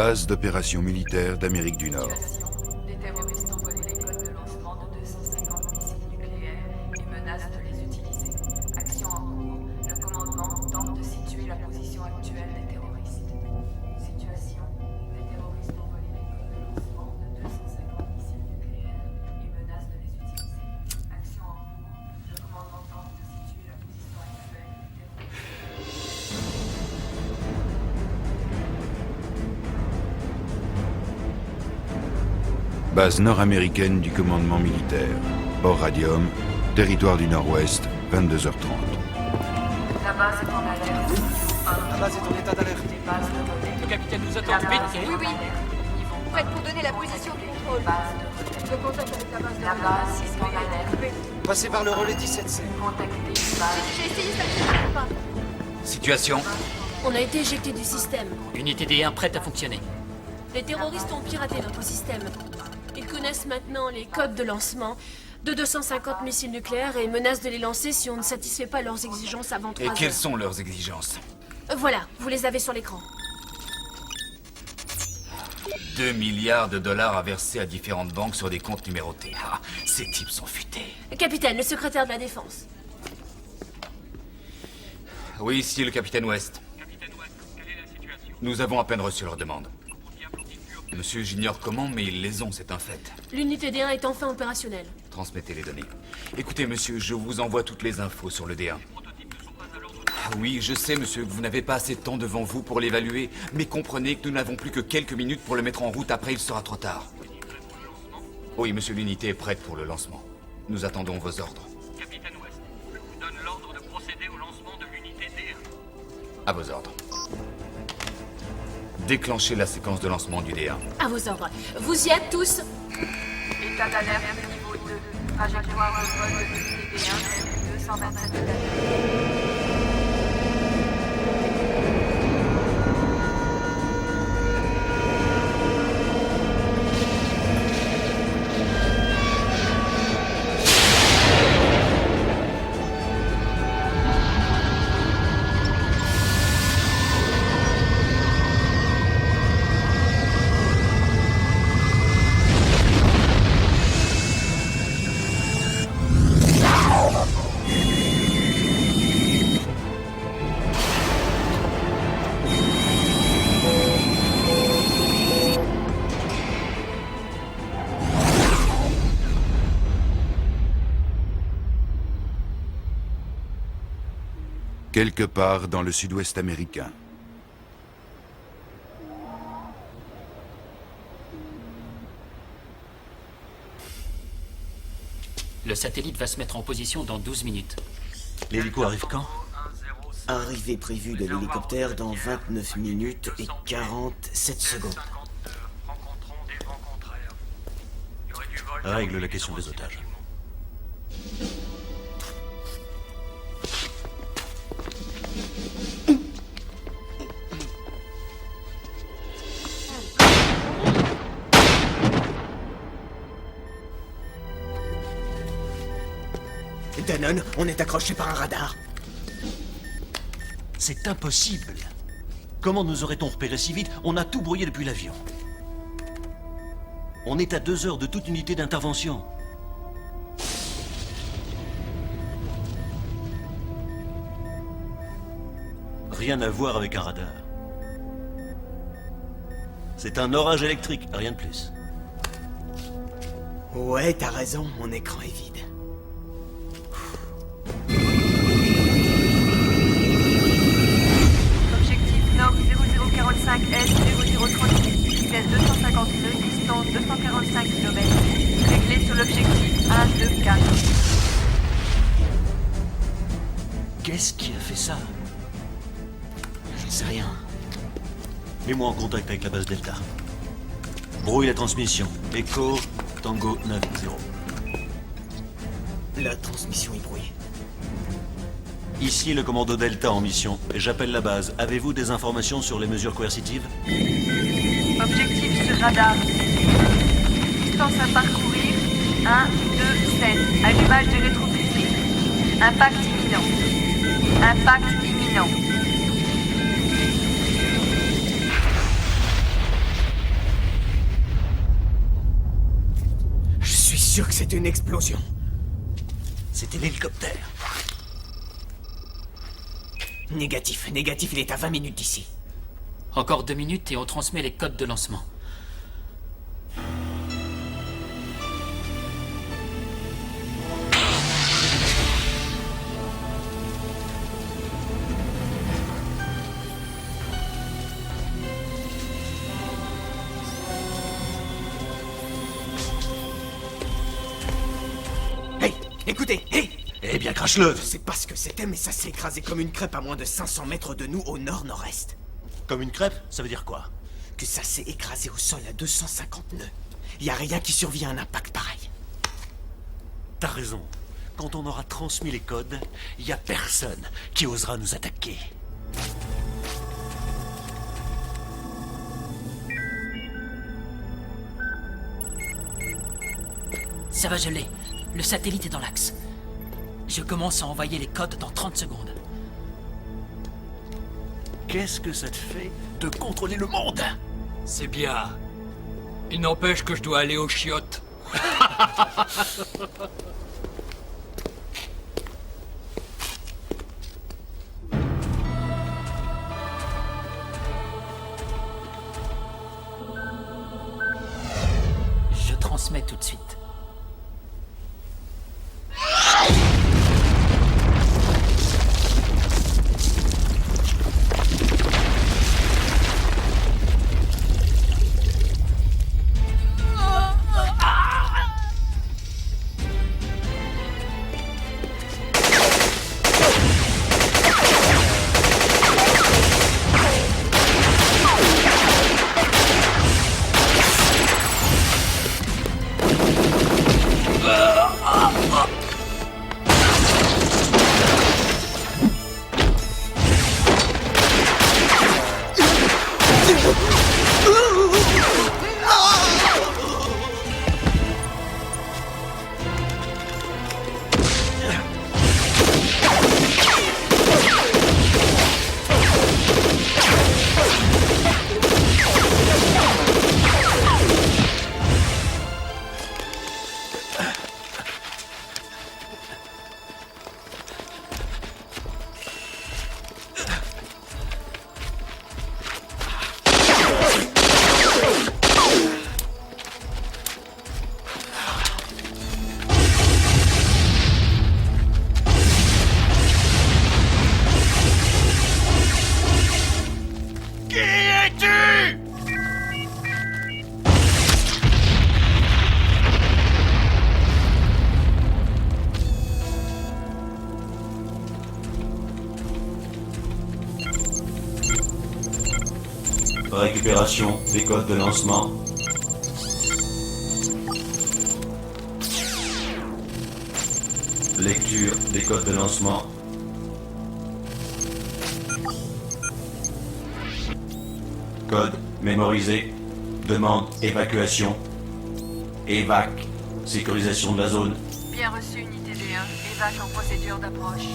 Base d'opération militaire d'Amérique du Nord. Des terroristes ont volé les codes de lancement de 250 missiles nucléaires et menacent de les utiliser. Action en cours. Le commandement tente de situer la position actuelle des terroristes. Situation. Les terroristes ont volé les codes de lancement de 250 missiles nucléaires et menacent de les utiliser. Action en cours. Le commandement tente de situer la position actuelle des terroristes. Base nord-américaine du commandement militaire. Port Radium, territoire du Nord-Ouest, 22h30. La base est en alerte. La base est en état d'alerte. Des bases de relais. Le capitaine nous La attend. base Vite. est en Oui. alerte. Niveau Prête pour donner la position de contrôle. base de relais. Je contacte avec la base de La base est en alerte. Passez par le relais 17C. Contactez base. J'ai essayé ça, je ne sais pas. Situation. On a été éjecté du système. Unité D1 prête à fonctionner. Les terroristes ont piraté notre système. Ils connaissent maintenant les codes de lancement de 250 missiles nucléaires et menacent de les lancer si on ne satisfait pas leurs exigences avant 3 Et heures. quelles sont leurs exigences? Voilà, vous les avez sur l'écran. 2 milliards de dollars à verser à différentes banques sur des comptes numérotés. Ah, ces types sont futés. Capitaine, le secrétaire de la Défense. Oui, ici le capitaine West. Nous avons à peine reçu leur demande. Monsieur, j'ignore comment, mais ils les ont, c'est un fait. L'unité D1 est enfin opérationnelle. Transmettez les données. Écoutez, monsieur, je vous envoie toutes les infos sur le D1. Ah oui, je sais, monsieur, que vous n'avez pas assez de temps devant vous pour l'évaluer, mais comprenez que nous n'avons plus que quelques minutes pour le mettre en route, après il sera trop tard. Oui, monsieur, l'unité est prête pour le lancement. Nous attendons vos ordres. Capitaine West, je vous donne l'ordre de procéder au lancement de l'unité D1. À vos ordres. Déclenchez la séquence de lancement du D1. À vos ordres. Vous y êtes tous? État d'alerte niveau 2. Trajectoire de vol de l'unité D1 227 km. Quelque part dans le sud-ouest américain. Le satellite va se mettre en position dans 12 minutes. L'hélico arrive quand? Arrivée prévue de l'hélicoptère dans 29 minutes et 47 secondes. Rencontrons des vents contraires. Il y aurait du vol. Règle la question des otages. Danone, on est accroché par un radar. C'est impossible. Comment nous aurait-on repéré si vite? On a tout brouillé depuis l'avion. On est à 2 heures de toute unité d'intervention. Rien à voir avec un radar. C'est un orage électrique, rien de plus. Ouais, t'as raison, mon écran est vide. Objectif Nord 0045 S 0036. Vitesse 250 nœuds. Distance 245 km. Réglé sur l'objectif 1, 2, 4. Qu'est-ce qui a fait ça? Je sais rien. Mets-moi en contact avec la base Delta. Brouille la transmission. Echo, Tango 90. La transmission est brouillée. Ici le commando Delta en mission. J'appelle la base. Avez-vous des informations sur les mesures coercitives? Objectif sur radar. Distance à parcourir 1, 2, 7. Allumage des rétropusées. Impact imminent. Impact imminent. sûr que c'était une explosion. C'était l'hélicoptère. Négatif, il est à 20 minutes d'ici. Encore 2 minutes et on transmet les codes de lancement. Hey, écoutez, hey! Eh bien, crache-le! Je sais pas ce que c'était, mais ça s'est écrasé comme une crêpe à moins de 500 mètres de nous au nord-nord-est. Comme une crêpe, ça veut dire quoi? Que ça s'est écrasé au sol à 250 nœuds. Y a rien qui survit à un impact pareil. T'as raison. Quand on aura transmis les codes, y a personne qui osera nous attaquer. Ça va, je l'ai. Le satellite est dans l'axe. Je commence à envoyer les codes dans 30 secondes. Qu'est-ce que ça te fait de contrôler le monde? C'est bien. Il n'empêche que je dois aller aux chiottes. Je transmets tout de suite. Récupération des codes de lancement. Lecture des codes de lancement. Code mémorisé. Demande évacuation. Évac. Sécurisation de la zone. Bien reçu, unité D1. Évac en procédure d'approche.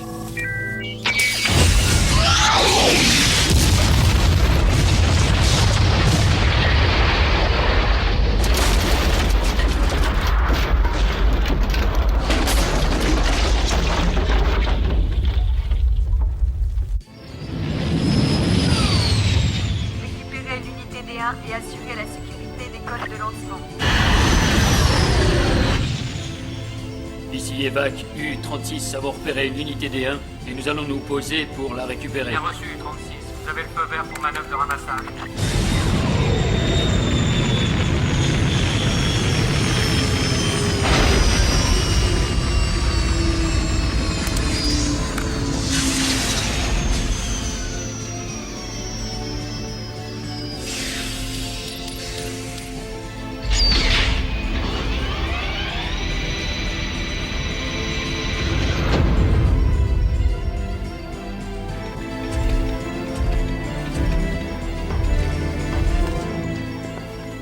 Récupérez l'unité D1 et assurez la sécurité des codes de lancement. Ici Evac, U-36 avons repéré l'unité D1 et nous allons nous poser pour la récupérer. Bien reçu, 36. Vous avez le feu vert pour manœuvre de ramassage.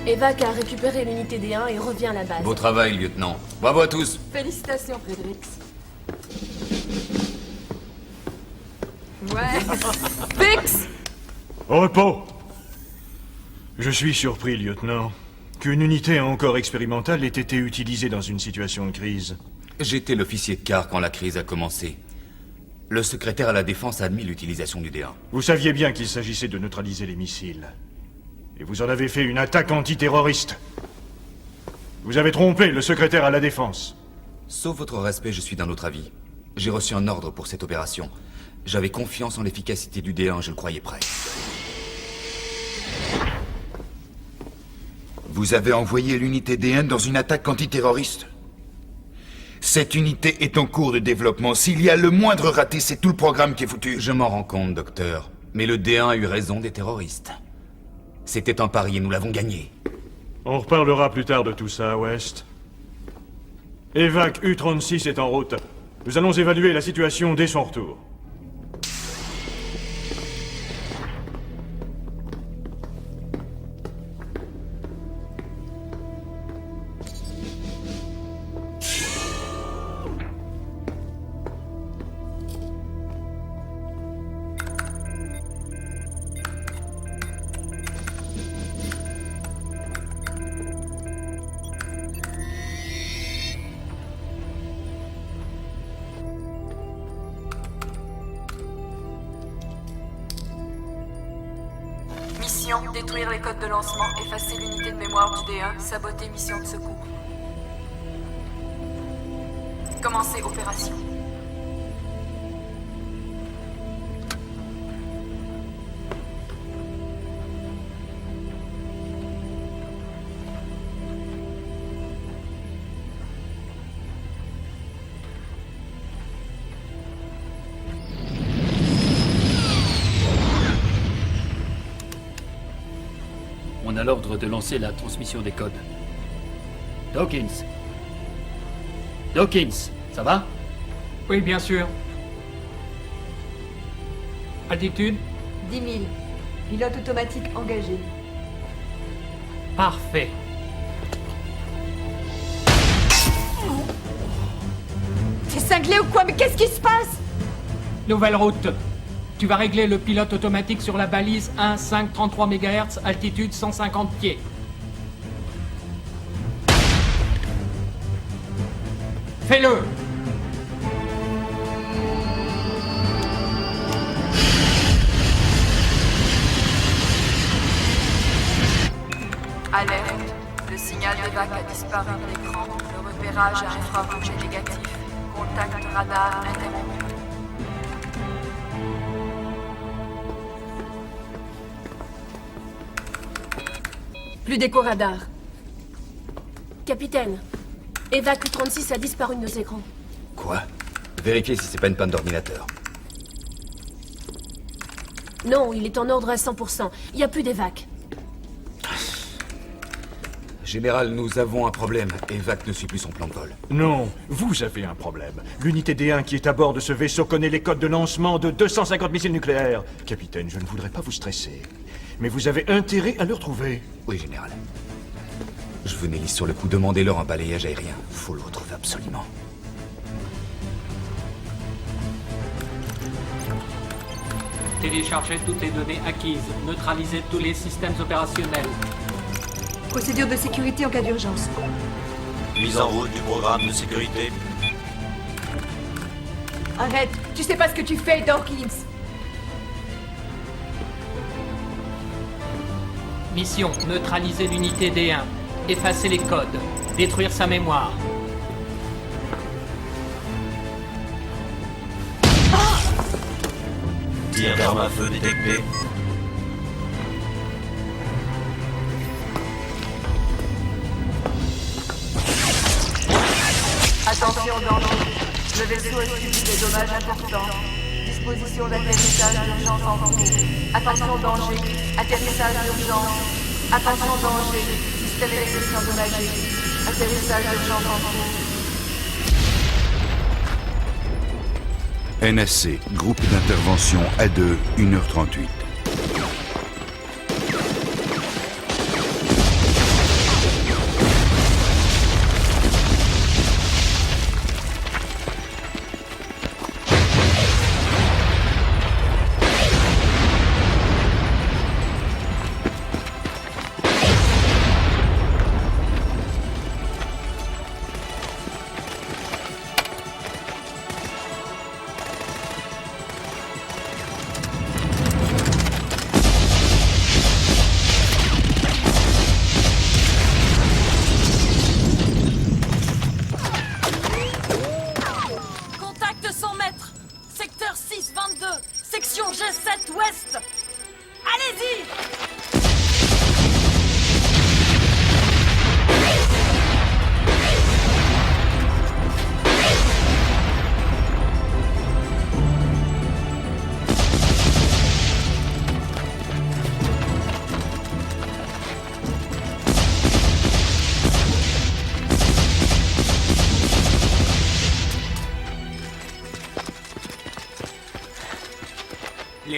Evac a récupéré l'unité D1 et revient à la base. Beau travail, lieutenant. Bravo à tous. Félicitations, Fredericks. Ouais. Fix! Au repos. Je suis surpris, lieutenant. qu'une unité encore expérimentale ait été utilisée dans une situation de crise. J'étais l'officier de quart quand la crise a commencé. Le secrétaire à la Défense a admis l'utilisation du D1. Vous saviez bien qu'il s'agissait de neutraliser les missiles. Et vous en avez fait une attaque antiterroriste. Vous avez trompé le secrétaire à la Défense. Sauf votre respect, je suis d'un autre avis. J'ai reçu un ordre pour cette opération. J'avais confiance en l'efficacité du D1, je le croyais prêt. Vous avez envoyé l'unité D1 dans une attaque antiterroriste. Cette unité est en cours de développement. S'il y a le moindre raté, c'est tout le programme qui est foutu. Je m'en rends compte, docteur. Mais le D1 a eu raison des terroristes. C'était un pari et nous l'avons gagné. On reparlera plus tard de tout ça, West. Évac U-36 est en route. Nous allons évaluer la situation dès son retour. Mission, détruire les codes de lancement, effacer l'unité de mémoire du D1, saboter mission de secours. Commencer opération. On a l'ordre de lancer la transmission des codes. Dawkins. Dawkins, ça va? Oui, bien sûr. Altitude? 10 000. Pilote automatique engagé. Parfait. T'es cinglé ou quoi? Mais qu'est-ce qui se passe? Nouvelle route. Tu vas régler le pilote automatique sur la balise 1,533 MHz, altitude 150 pieds. Fais-le! Alerte. Le signal d'évac a disparu de l'écran. Le repérage à infrarouge est négatif. Contact radar interrompu. Plus d'écho radar. Capitaine, Évac U-36 a disparu de nos écrans. Quoi? Vérifiez si c'est pas une panne d'ordinateur. Non, il est en ordre à 100%. Il n'y a plus d'évac. Général, nous avons un problème. Évac ne suit plus son plan de vol. Non, vous avez un problème. L'unité D1 qui est à bord de ce vaisseau connaît les codes de lancement de 250 missiles nucléaires. Capitaine, je ne voudrais pas vous stresser. Mais vous avez intérêt à le retrouver. Oui, général. Je venais lire sur le coup, demandez-leur un balayage aérien. Faut le retrouver absolument. Téléchargez toutes les données acquises. Neutralisez tous les systèmes opérationnels. Procédure de sécurité en cas d'urgence. Mise en route du programme de sécurité. Arrête. Tu sais pas ce que tu fais, Dawkins. Mission, neutraliser l'unité D1. Effacer les codes. Détruire sa mémoire. Tir d'arme à feu détecté. Attention danger. Le vaisseau a subi des dommages importants. Disposition d'atterrissage d'urgence en cours. Attention danger. Atterrissage d'urgence. Attention danger. Système électrique endommagé. Atterrissage d'urgence en cours. NSC, groupe d'intervention A2, 1h38.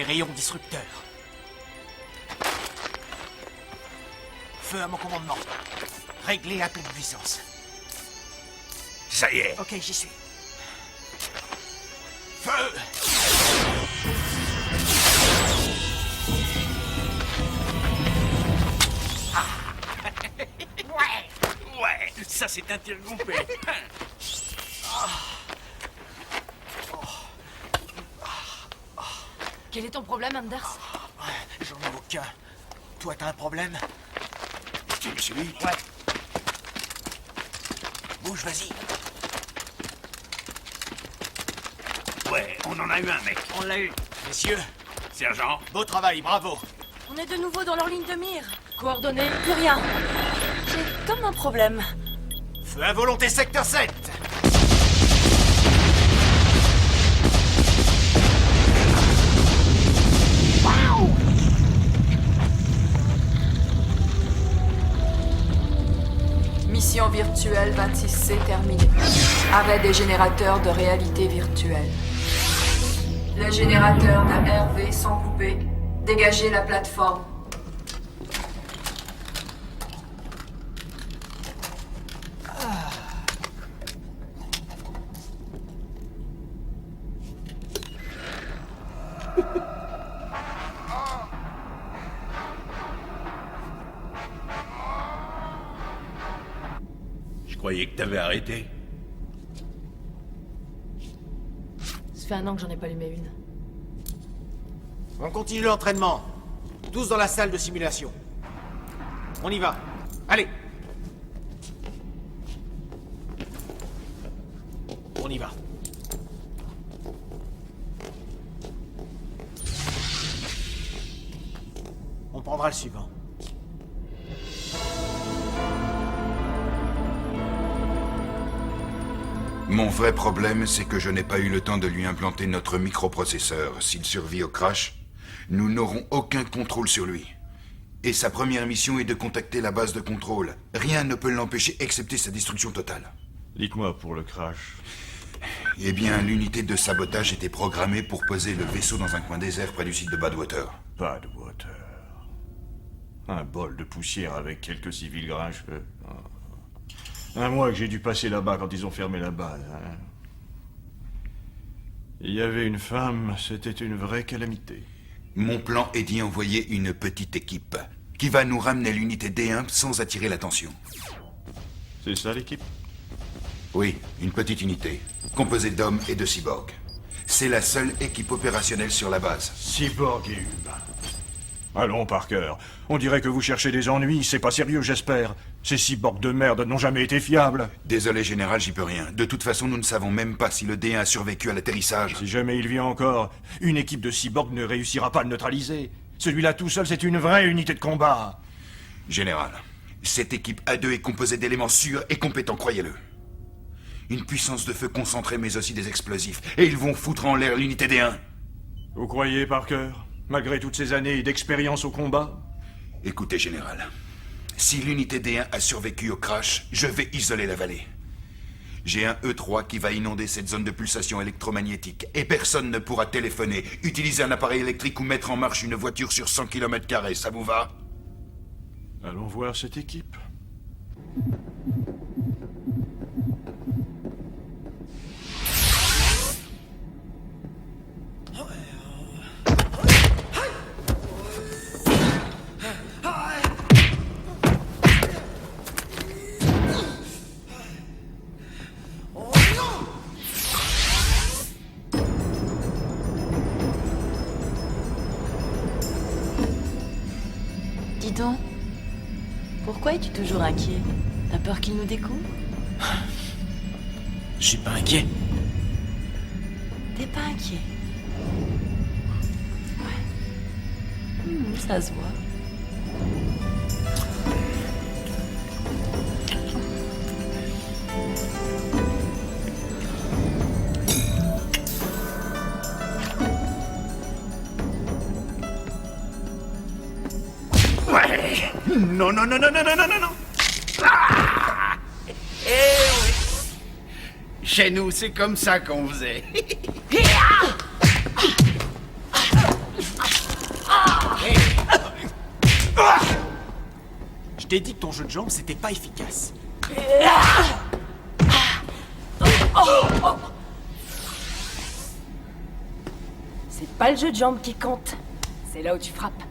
rayons disrupteurs. Feu à mon commandement. Réglé à pleine puissance. Ça y est. Ok, j'y suis. Feu! Ouais, ça c'est un tir groupé. Quel est ton problème, Anders? J'en ai aucun. Toi, t'as un problème? Tu me suis? Ouais. Bouge, vas-y. Ouais, on en a eu un, mec. On l'a eu. Messieurs, Sergent. beau travail, bravo. On est de nouveau dans leur ligne de mire. Coordonnées, plus rien. J'ai comme un problème. Feu à volonté secteur 7. Mission virtuelle 26C terminée. Arrêt des générateurs de réalité virtuelle. Les générateurs d'ARV sont coupés. Dégagez la plateforme. Je croyais que t'avais arrêté. Ça fait 1 an que j'en ai pas allumé une. On continue l'entraînement. Tous dans la salle de simulation. On y va. Allez. On y va. On prendra le suivant. Mon vrai problème, c'est que je n'ai pas eu le temps de lui implanter notre microprocesseur. S'il survit au crash, nous n'aurons aucun contrôle sur lui. Et sa première mission est de contacter la base de contrôle. Rien ne peut l'empêcher excepté sa destruction totale. Dites-moi pour le crash. Eh bien, l'unité de sabotage était programmée pour poser le vaisseau dans un coin désert près du site de Badwater. Badwater. Un bol de poussière avec quelques civils grincheux. Un mois que j'ai dû passer là-bas quand ils ont fermé la base. Hein. Il y avait une femme, c'était une vraie calamité. Mon plan est d'y envoyer une petite équipe qui va nous ramener l'unité D1 sans attirer l'attention. C'est ça l'équipe? Oui, une petite unité, composée d'hommes et de cyborgs. C'est la seule équipe opérationnelle sur la base. Cyborg et humain. Allons, Parker. On dirait que vous cherchez des ennuis. C'est pas sérieux, j'espère. Ces cyborgs de merde n'ont jamais été fiables. Désolé, Général, j'y peux rien. De toute façon, nous ne savons même pas si le D1 a survécu à l'atterrissage. Si jamais il vient encore, une équipe de cyborgs ne réussira pas à le neutraliser. Celui-là tout seul, c'est une vraie unité de combat. Général, cette équipe A2 est composée d'éléments sûrs et compétents, croyez-le. Une puissance de feu concentrée, mais aussi des explosifs. Et ils vont foutre en l'air l'unité D1. Vous croyez, Parker? Malgré toutes ces années d'expérience au combat? Écoutez, Général. Si l'unité D1 a survécu au crash, je vais isoler la vallée. J'ai un E3 qui va inonder cette zone de pulsation électromagnétique. Et personne ne pourra téléphoner, utiliser un appareil électrique ou mettre en marche une voiture sur 100 km². Ça vous va? Allons voir cette équipe. Dis donc, pourquoi es-tu toujours inquiet? T'as peur qu'il nous découvre? Je suis pas inquiet. T'es pas inquiet? Ouais. Ça se voit. Ouais. Non, non, non, non, non, non, non, non, non. Ah. Eh oui. Chez nous, c'est comme ça qu'on faisait. Je t'ai dit que ton jeu de jambes, c'était pas efficace. C'est pas le jeu de jambes qui compte. C'est là où tu frappes.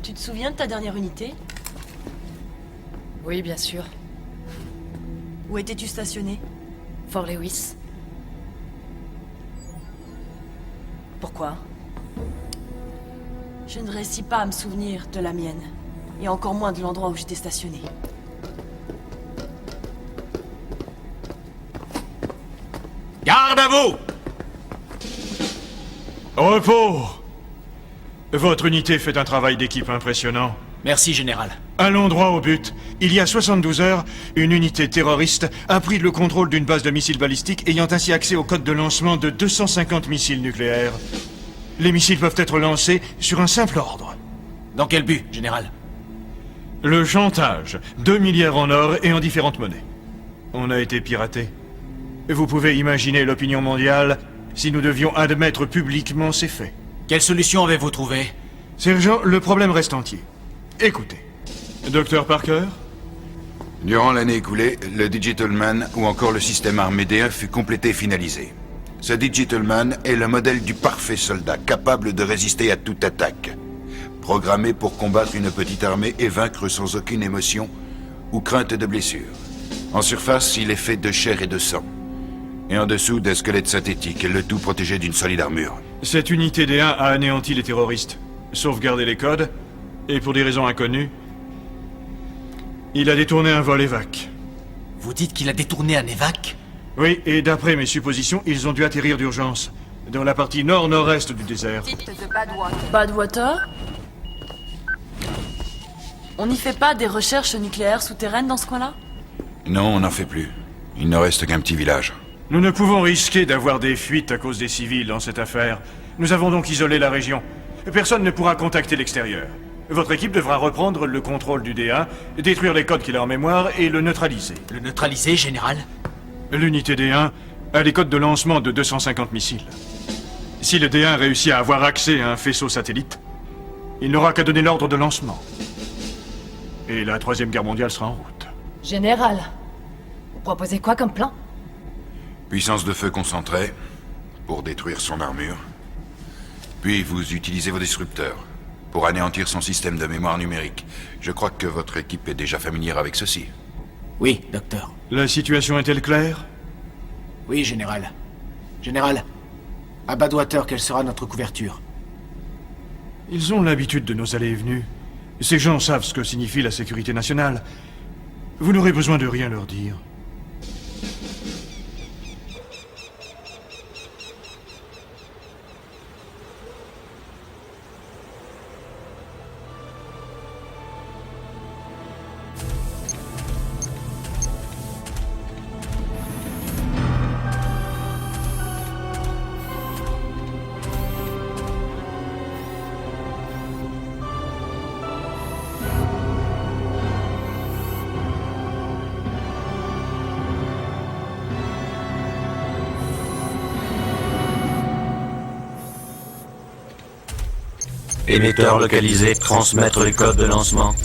Tu te souviens de ta dernière unité? Oui, bien sûr. Où étais-tu stationné? Fort Lewis. Pourquoi? Je ne réussis pas à me souvenir de la mienne. Et encore moins de l'endroit où j'étais stationné. Garde à vous! Repos! Votre unité fait un travail d'équipe impressionnant. Merci, Général. Allons droit au but. Il y a 72 heures, une unité terroriste a pris le contrôle d'une base de missiles balistiques ayant ainsi accès au code de lancement de 250 missiles nucléaires. Les missiles peuvent être lancés sur un simple ordre. Dans quel but, Général? Le chantage. 2 milliards en or et en différentes monnaies. On a été piraté. Vous pouvez imaginer l'opinion mondiale si nous devions admettre publiquement ces faits. Quelle solution avez-vous trouvé? Sergent, le problème reste entier. Écoutez. Docteur Parker? Durant l'année écoulée, le Digital Man ou encore le système armé D1 fut complété et finalisé. Ce Digital Man est le modèle du parfait soldat, capable de résister à toute attaque. Programmé pour combattre une petite armée et vaincre sans aucune émotion ou crainte de blessure. En surface, il est fait de chair et de sang. Et en dessous, d'un squelette synthétique, le tout protégé d'une solide armure. Cette unité D1 a anéanti les terroristes, sauvegardé les codes, et pour des raisons inconnues, il a détourné un vol évac. Vous dites qu'il a détourné un évac? Oui, et d'après mes suppositions, ils ont dû atterrir d'urgence, dans la partie nord-nord-est du désert. Site de Badwater. Badwater? On n'y fait pas des recherches nucléaires souterraines dans ce coin-là? Non, on n'en fait plus. Il ne reste qu'un petit village. Nous ne pouvons risquer d'avoir des fuites à cause des civils dans cette affaire. Nous avons donc isolé la région. Personne ne pourra contacter l'extérieur. Votre équipe devra reprendre le contrôle du D1, détruire les codes qu'il a en mémoire et le neutraliser. Le neutraliser, Général? L'unité D1 a les codes de lancement de 250 missiles. Si le D1 réussit à avoir accès à un faisceau satellite, il n'aura qu'à donner l'ordre de lancement. Et la Troisième Guerre mondiale sera en route. Général, vous proposez quoi comme plan? Puissance de feu concentrée pour détruire son armure. Puis vous utilisez vos disrupteurs pour anéantir son système de mémoire numérique. Je crois que votre équipe est déjà familière avec ceci. Oui, docteur. La situation est-elle claire? Oui, Général. Général, à Badwater, quelle sera notre couverture? Ils ont l'habitude de nos allées et venues. Ces gens savent ce que signifie la sécurité nationale. Vous n'aurez besoin de rien leur dire. Émetteur localisé, transmettre les codes de lancement.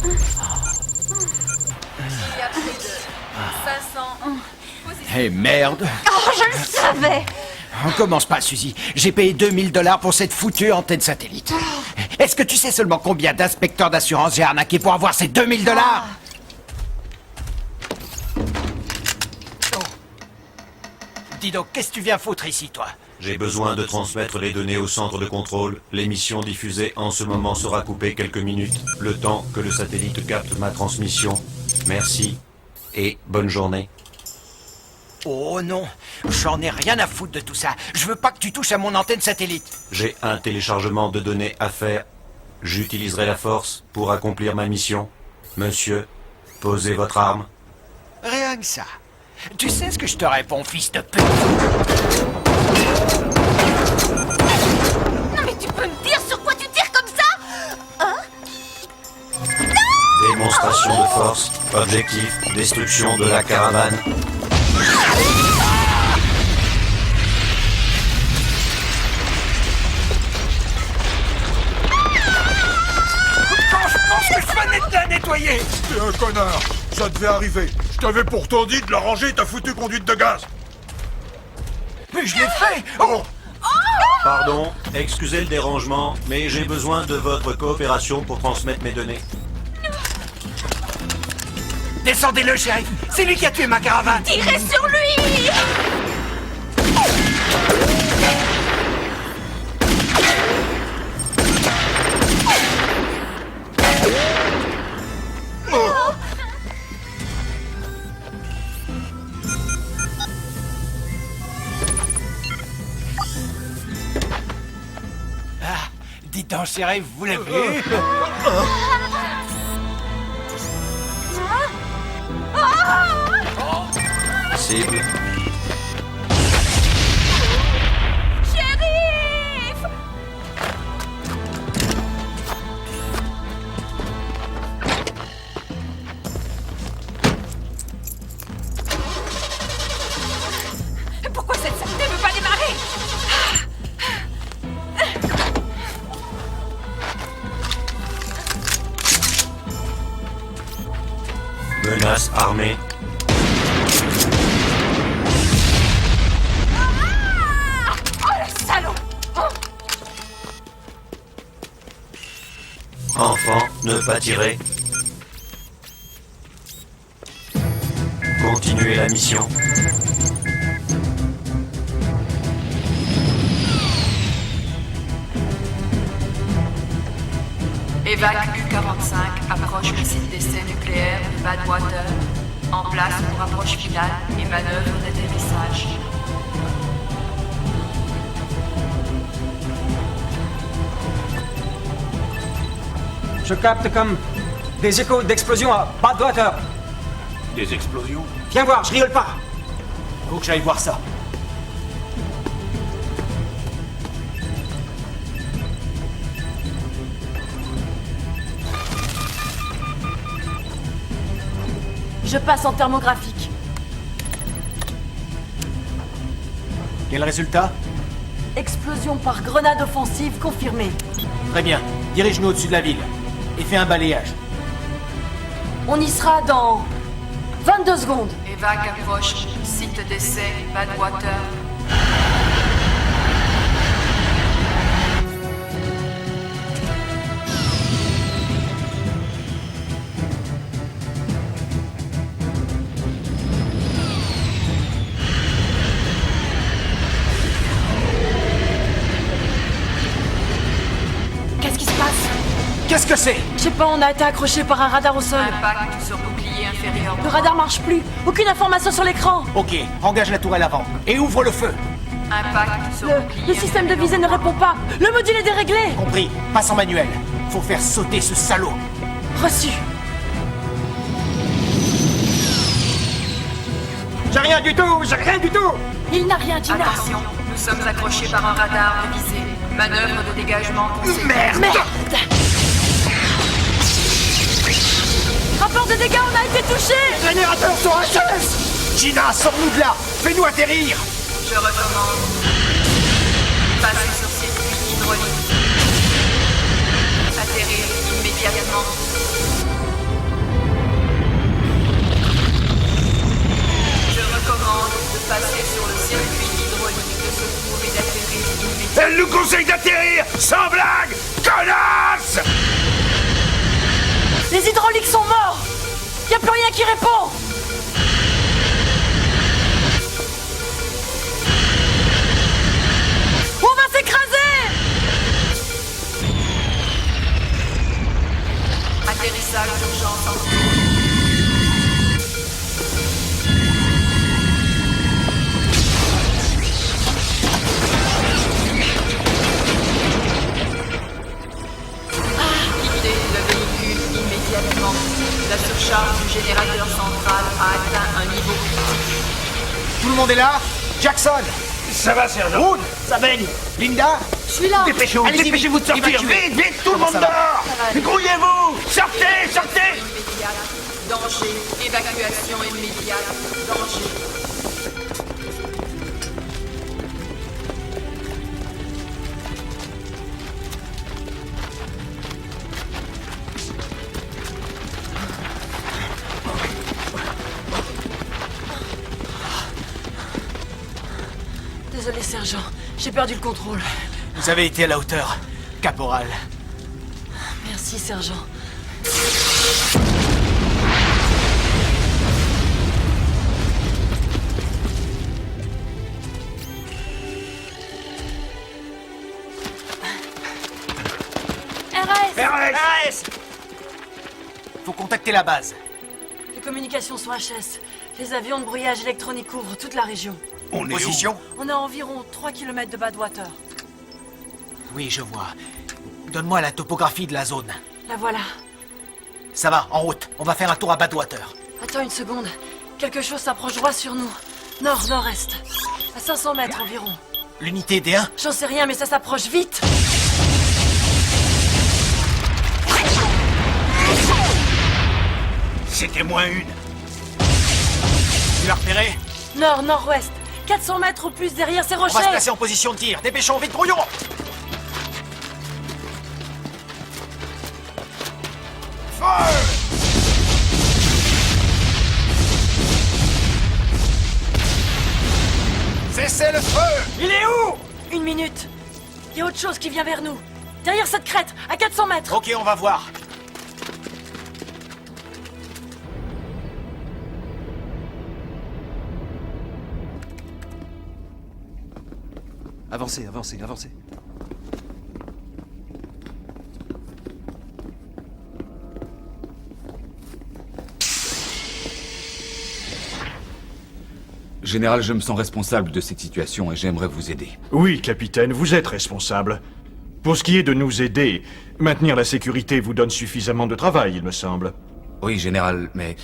Il y a près de 500. Eh merde! Oh, je le savais! On commence pas, Suzy. J'ai payé 2000 $ pour cette foutue antenne satellite. Est-ce que tu sais seulement combien d'inspecteurs d'assurance j'ai arnaqué pour avoir ces 2000 $? Oh. Dis donc, qu'est-ce que tu viens foutre ici, toi? J'ai besoin de transmettre les données au centre de contrôle. L'émission diffusée en ce moment sera coupée quelques minutes, le temps que le satellite capte ma transmission. Merci et bonne journée. Oh non, j'en ai rien à foutre de tout ça. Je veux pas que tu touches à mon antenne satellite. J'ai un téléchargement de données à faire. J'utiliserai la force pour accomplir ma mission. Monsieur, posez votre arme. Rien que ça. Tu sais ce que je te réponds, fils de pute? Non mais tu peux me dire sur quoi tu tires comme ça? Hein? démonstration de force. Objectif, destruction de la caravane. Quand je pense que je venais de la nettoyer! T'es un connard! Ça devait arriver! Je t'avais pourtant dit de la ranger ta foutue conduite de gaz! Mais je l'ai fait! Oh! Pardon, excusez le dérangement, mais j'ai besoin de votre coopération pour transmettre mes données. Descendez-le, shérif! C'est lui qui a tué ma caravane! Tirez sur lui! Dites donc, shérif, vous l'avez vu? Cible. Shérif! Pourquoi cette saleté ne veut pas démarrer? Menace armée. Oh le salaud! Enfant, ne pas tirer. Continuez la mission. Évac U-45 approche le site d'essai nucléaire de Badwater. En place pour approche finale et manœuvre d'atterrissage. Je capte comme des échos d'explosion à Badwater. Des explosions? Viens voir, je rigole pas. Faut que j'aille voir ça. Je passe en thermographique. Quel résultat? Explosion par grenade offensive confirmée. Très bien. Dirige-nous au-dessus de la ville. Et fais un balayage. On y sera dans 22 secondes. Évac approche site d'essai Badwater. Qu'est-ce qui se passe? Qu'est-ce que c'est? Je sais pas, on a été accroché par un radar au sol. Impact sur bouclier inférieur. Le radar marche plus. Aucune information sur l'écran. Ok, engage la tourelle avant. Et ouvre le feu. Impact sur bouclier. Le système de visée ne répond pas. Le module est déréglé. Compris. Passe en manuel. Faut faire sauter ce salaud. Reçu. J'ai rien du tout, j'ai rien du tout. Il n'a rien, Tina. Attention, nous sommes accrochés par un radar de visée. Manœuvre de dégagement conséquente. Merde. Rapport de dégâts, on a été touchés. Les générateurs sont HS. Gina, sors-nous de là. Fais-nous atterrir. Je recommande. Passer sur circuit hydraulique. Atterrir immédiatement. Je recommande de passer sur le circuit hydraulique de secours et d'atterrir immédiatement. Elle nous conseille d'atterrir! Sans blague! Connasse! Les hydrauliques sont morts. Y a plus rien qui répond. On va s'écraser. Atterrissage d'urgence en cours. Quittez le véhicule immédiatement. La surcharge du générateur central a atteint un niveau critique. Tout le monde est là? Jackson. Ça va, sergent? Wood. Ça baigne. Linda. Je suis là. Dépêchez-vous de sortir! Évacuez. Vite, tout le Comment monde ça va? dehors! Grouillez-vous! Sortez! immédiate. Danger. Évacuation immédiate. Danger. Désolé, sergent. J'ai perdu le contrôle. Vous avez été à la hauteur, caporal. Merci, sergent. RS! RS! Faut contacter la base. Les communications sont HS. Les avions de brouillage électronique couvrent toute la région. On est Position? On est à environ 3 km de Badwater. Oui, je vois. Donne-moi la topographie de la zone. La voilà. Ça va, en route. On va faire un tour à Badwater. Attends une seconde. Quelque chose s'approche droit sur nous. Nord-nord-est. À 500 mètres environ. L'unité D1? J'en sais rien, mais ça s'approche vite. C'était moins une. Tu l'as repéré? Nord-nord-ouest. 400 mètres ou plus derrière ces rochers. On va se placer en position de tir. Dépêchons, vite, brouillons! Cessez le feu! Il est où? 1 minute. Il y a autre chose qui vient vers nous. Derrière cette crête, à 400 mètres. Ok, on va voir. Avancez, avancez, avancez. Général, je me sens responsable de cette situation et j'aimerais vous aider. Oui, capitaine, vous êtes responsable. Pour ce qui est de nous aider, maintenir la sécurité vous donne suffisamment de travail, il me semble. Oui, Général, mais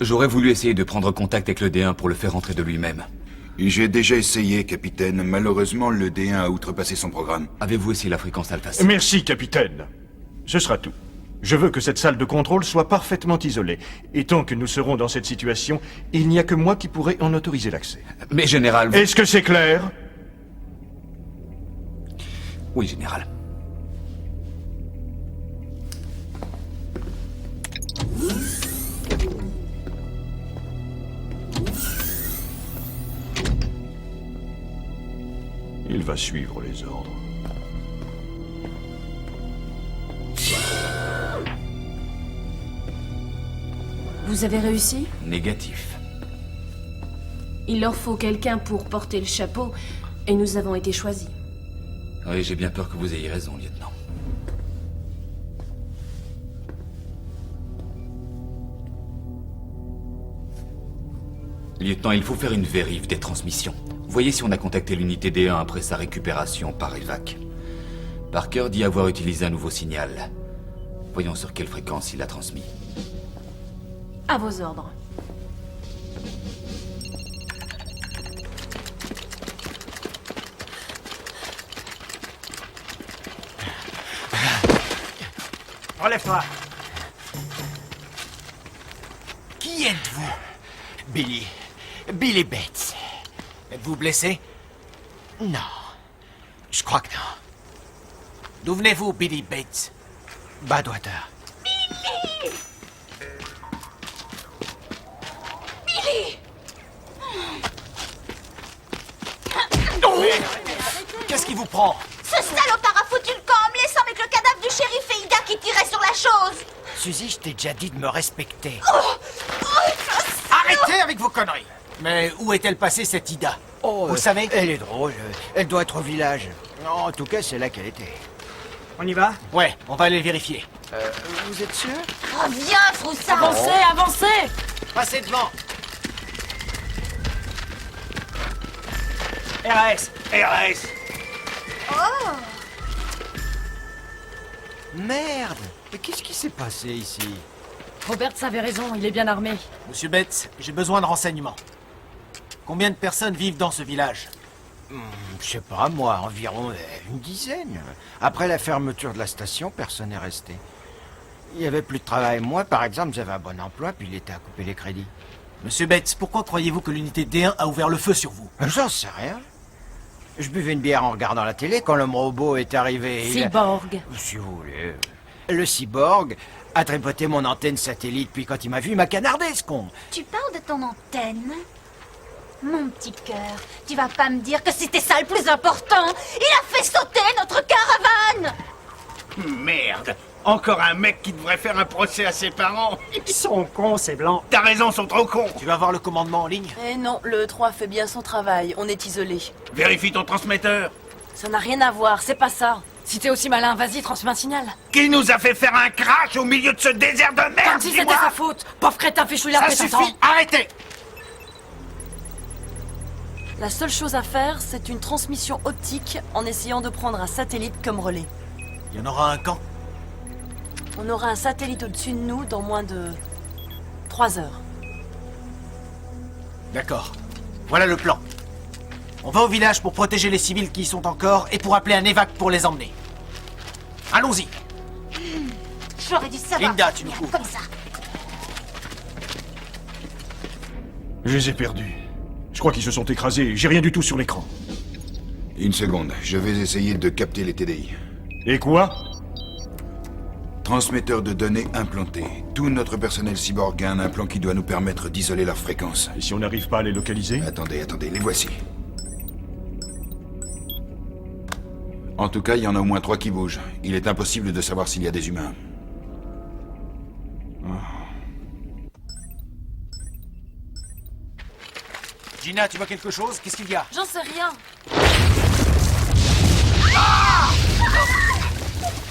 j'aurais voulu essayer de prendre contact avec le D1 pour le faire rentrer de lui-même. J'ai déjà essayé, capitaine. Malheureusement, le D1 a outrepassé son programme. Avez-vous essayé la fréquence Alpha 6? Merci, capitaine. Ce sera tout. Je veux que cette salle de contrôle soit parfaitement isolée. Et tant que nous serons dans cette situation, il n'y a que moi qui pourrai en autoriser l'accès. Mais Général... Est-ce que c'est clair? Oui, Général. Il va suivre les ordres. Vous avez réussi? Négatif. Il leur faut quelqu'un pour porter le chapeau, et nous avons été choisis. Oui, j'ai bien peur que vous ayez raison, lieutenant. Lieutenant, il faut faire une vérif des transmissions. Voyez si on a contacté l'unité D1 après sa récupération par évac. Parker dit avoir utilisé un nouveau signal. Voyons sur quelle fréquence il l'a transmis. À vos ordres. Relève-toi. Qui êtes-vous? Billy. Billy Bates. Êtes-vous blessé? Non. Je crois que non. D'où venez-vous, Billy Bates? Badwater. Billy! Billy! Qu'est-ce qui vous prend? Ce salopard a foutu le camp en me laissant avec le cadavre du shérif et Ida qui tirait sur la chose! Suzy, je t'ai déjà dit de me respecter. Oh, Arrêtez avec vos conneries! Mais où est-elle passée, cette Ida? Vous savez? Elle est drôle. Elle doit être au village. Non, en tout cas, c'est là qu'elle était. On y va? Ouais, on va aller vérifier. Vous êtes sûr? Oh, viens, Froussard! Avancez, avancez! Passez devant. RAS! RAS! Oh! Merde! Mais qu'est-ce qui s'est passé ici? Roberts avait raison, il est bien armé. Monsieur Bates, j'ai besoin de renseignements. Combien de personnes vivent dans ce village? Je sais pas, moi, environ une dizaine. Après la fermeture de la station, personne n'est resté. Il y avait plus de travail. Moi, par exemple, j'avais un bon emploi, puis il était à couper les crédits. Monsieur Bates, pourquoi croyez-vous que l'unité D1 a ouvert le feu sur vous? J'en sais rien. Je buvais une bière en regardant la télé quand l'homme robot est arrivé. Cyborg. Si vous voulez. Le cyborg a tripoté mon antenne satellite, puis quand il m'a vu, il m'a canardé, ce con. Tu parles de ton antenne? Mon petit cœur, tu vas pas me dire que c'était ça le plus important? Il a fait sauter notre caravane! Merde! Encore un mec qui devrait faire un procès à ses parents. Ils sont cons, ces blancs. T'as raison, ils sont trop cons. Tu vas voir le commandement en ligne? Eh non, le E3 fait bien son travail, on est isolé. Vérifie ton transmetteur. Ça n'a rien à voir, c'est pas ça. Si t'es aussi malin, vas-y, transmets un signal. Qui nous a fait faire un crash au milieu de ce désert de merde? Comme si c'était sa faute. Pauvre crétin, fais-chouille la Ça paix, suffit, t'entends? arrêtez. La seule chose à faire, c'est une transmission optique en essayant de prendre un satellite comme relais. Il y en aura un quand? On aura un satellite au-dessus de nous dans moins de 3 heures. D'accord. Voilà le plan. On va au village pour protéger les civils qui y sont encore et pour appeler un évac pour les emmener. Allons-y. J'aurais dû savoir. Linda, tu nous couvres. Comme ça. Je les ai perdus. Je crois qu'ils se sont écrasés. J'ai rien du tout sur l'écran. Une seconde, je vais essayer de capter les TDI. Et quoi? Transmetteur de données implanté. Tout notre personnel cyborg a un implant qui doit nous permettre d'isoler leur fréquence. Et si on n'arrive pas à les localiser? Attendez, les voici. En tout cas, il y en a au moins 3 qui bougent. Il est impossible de savoir s'il y a des humains. Gina, tu vois quelque chose? Qu'est-ce qu'il y a? J'en sais rien.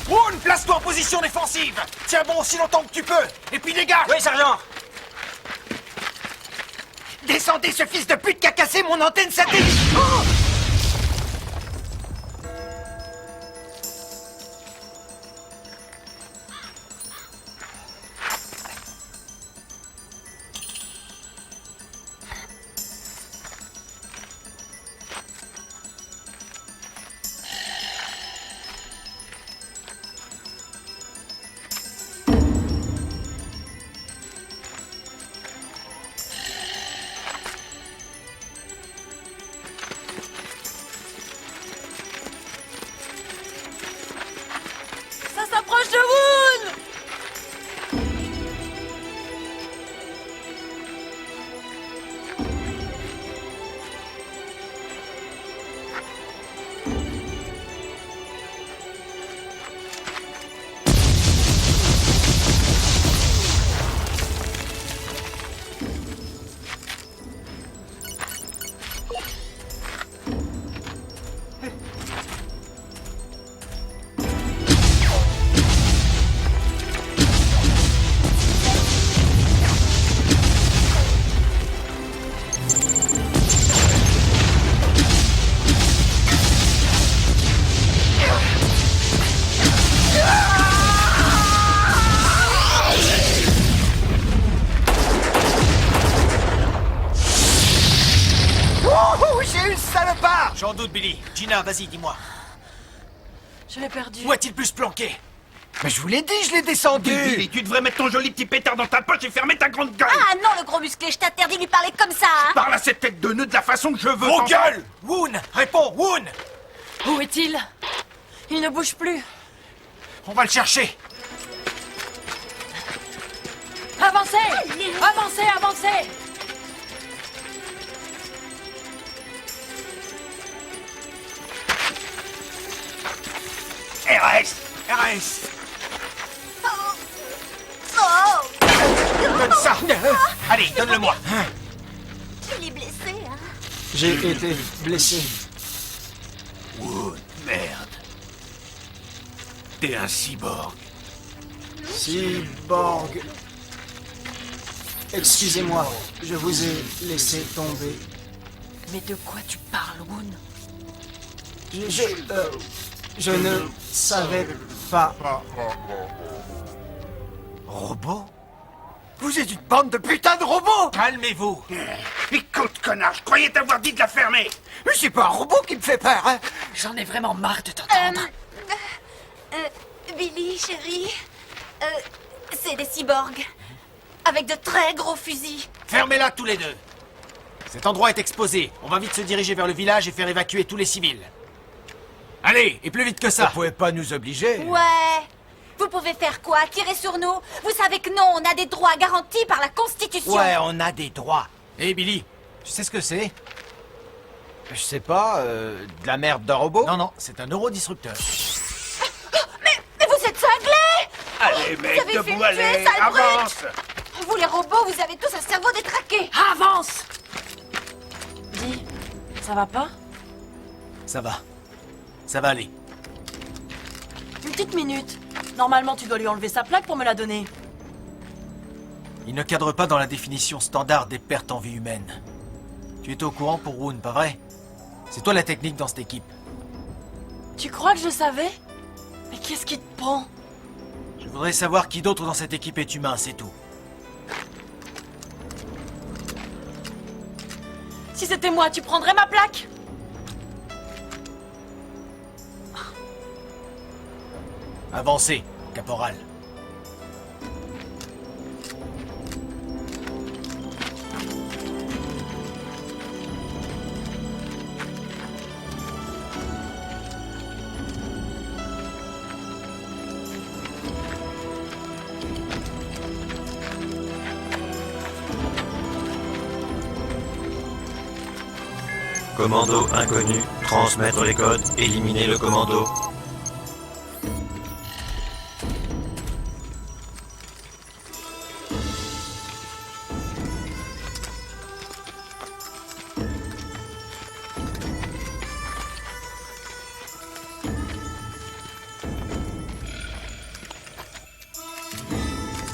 Woon, place-toi en position défensive! Tiens bon aussi longtemps que tu peux! Et puis dégage! Oui, sergent! Descendez ce fils de pute qui a cassé mon antenne satellite! Oh! Ça s'approche de Woon! Wouhou, j'ai eu le salopard! J'en doute, Billy. Gina, vas-y, dis-moi. Je l'ai perdu. Où a-t-il pu se planquer? Mais je vous l'ai dit, je l'ai descendu! Billy, tu devrais mettre ton joli petit pétard dans ta poche et fermer ta grande gueule. Ah non, le gros musclé, je t'interdis de lui parler comme ça, hein? Parle à cette tête de nœud de la façon que je veux. Vos sans ça. gueules! Woon! Réponds, Woon! Où est-il? Il ne bouge plus. On va le chercher. Avancez! Avancez, avancez! RS! RS! Oh! Donne ça! Allez, donne-le-moi! Tu l'es blessé, hein? J'ai été blessé. Woon, merde. T'es un cyborg. Cyborg. Excusez-moi, je vous ai laissé tomber. Mais de quoi tu parles, Woon? Je ne savais pas. Robot? Vous êtes une bande de putain de robots! Calmez-vous! Écoute, connard, je croyais t'avoir dit de la fermer. Mais c'est pas un robot qui me fait peur, hein? J'en ai vraiment marre de t'entendre. Billy, chérie, C'est des cyborgs. Avec de très gros fusils. Fermez-la tous les deux. Cet endroit est exposé. On va vite se diriger vers le village et faire évacuer tous les civils. Allez, et plus vite que ça. Vous pouvez pas nous obliger. Ouais. Vous pouvez faire quoi? Tirer sur nous? Vous savez que non, on a des droits garantis par la Constitution. Ouais, on a des droits. Hé, Billy, tu sais ce que c'est? Je sais pas, de la merde d'un robot? Non, non, c'est un neurodisrupteur. Mais vous êtes cinglés! Allez, Vous mec, avez fait debout, me tuer, allez, sale brute! avance! Vous les robots, vous avez tous un cerveau détraqué. Avance! Dis, ça va pas? Ça va. Ça va aller. Une petite minute. Normalement, tu dois lui enlever sa plaque pour me la donner. Il ne cadre pas dans la définition standard des pertes en vie humaine. Tu étais au courant pour Woon, pas vrai? C'est toi la technique dans cette équipe. Tu crois que je savais? Mais qu'est-ce qui te prend? Je voudrais savoir qui d'autre dans cette équipe est humain, c'est tout. Si c'était moi, tu prendrais ma plaque? Avancez, caporal. Commando inconnu, transmettre les codes, éliminer le commando.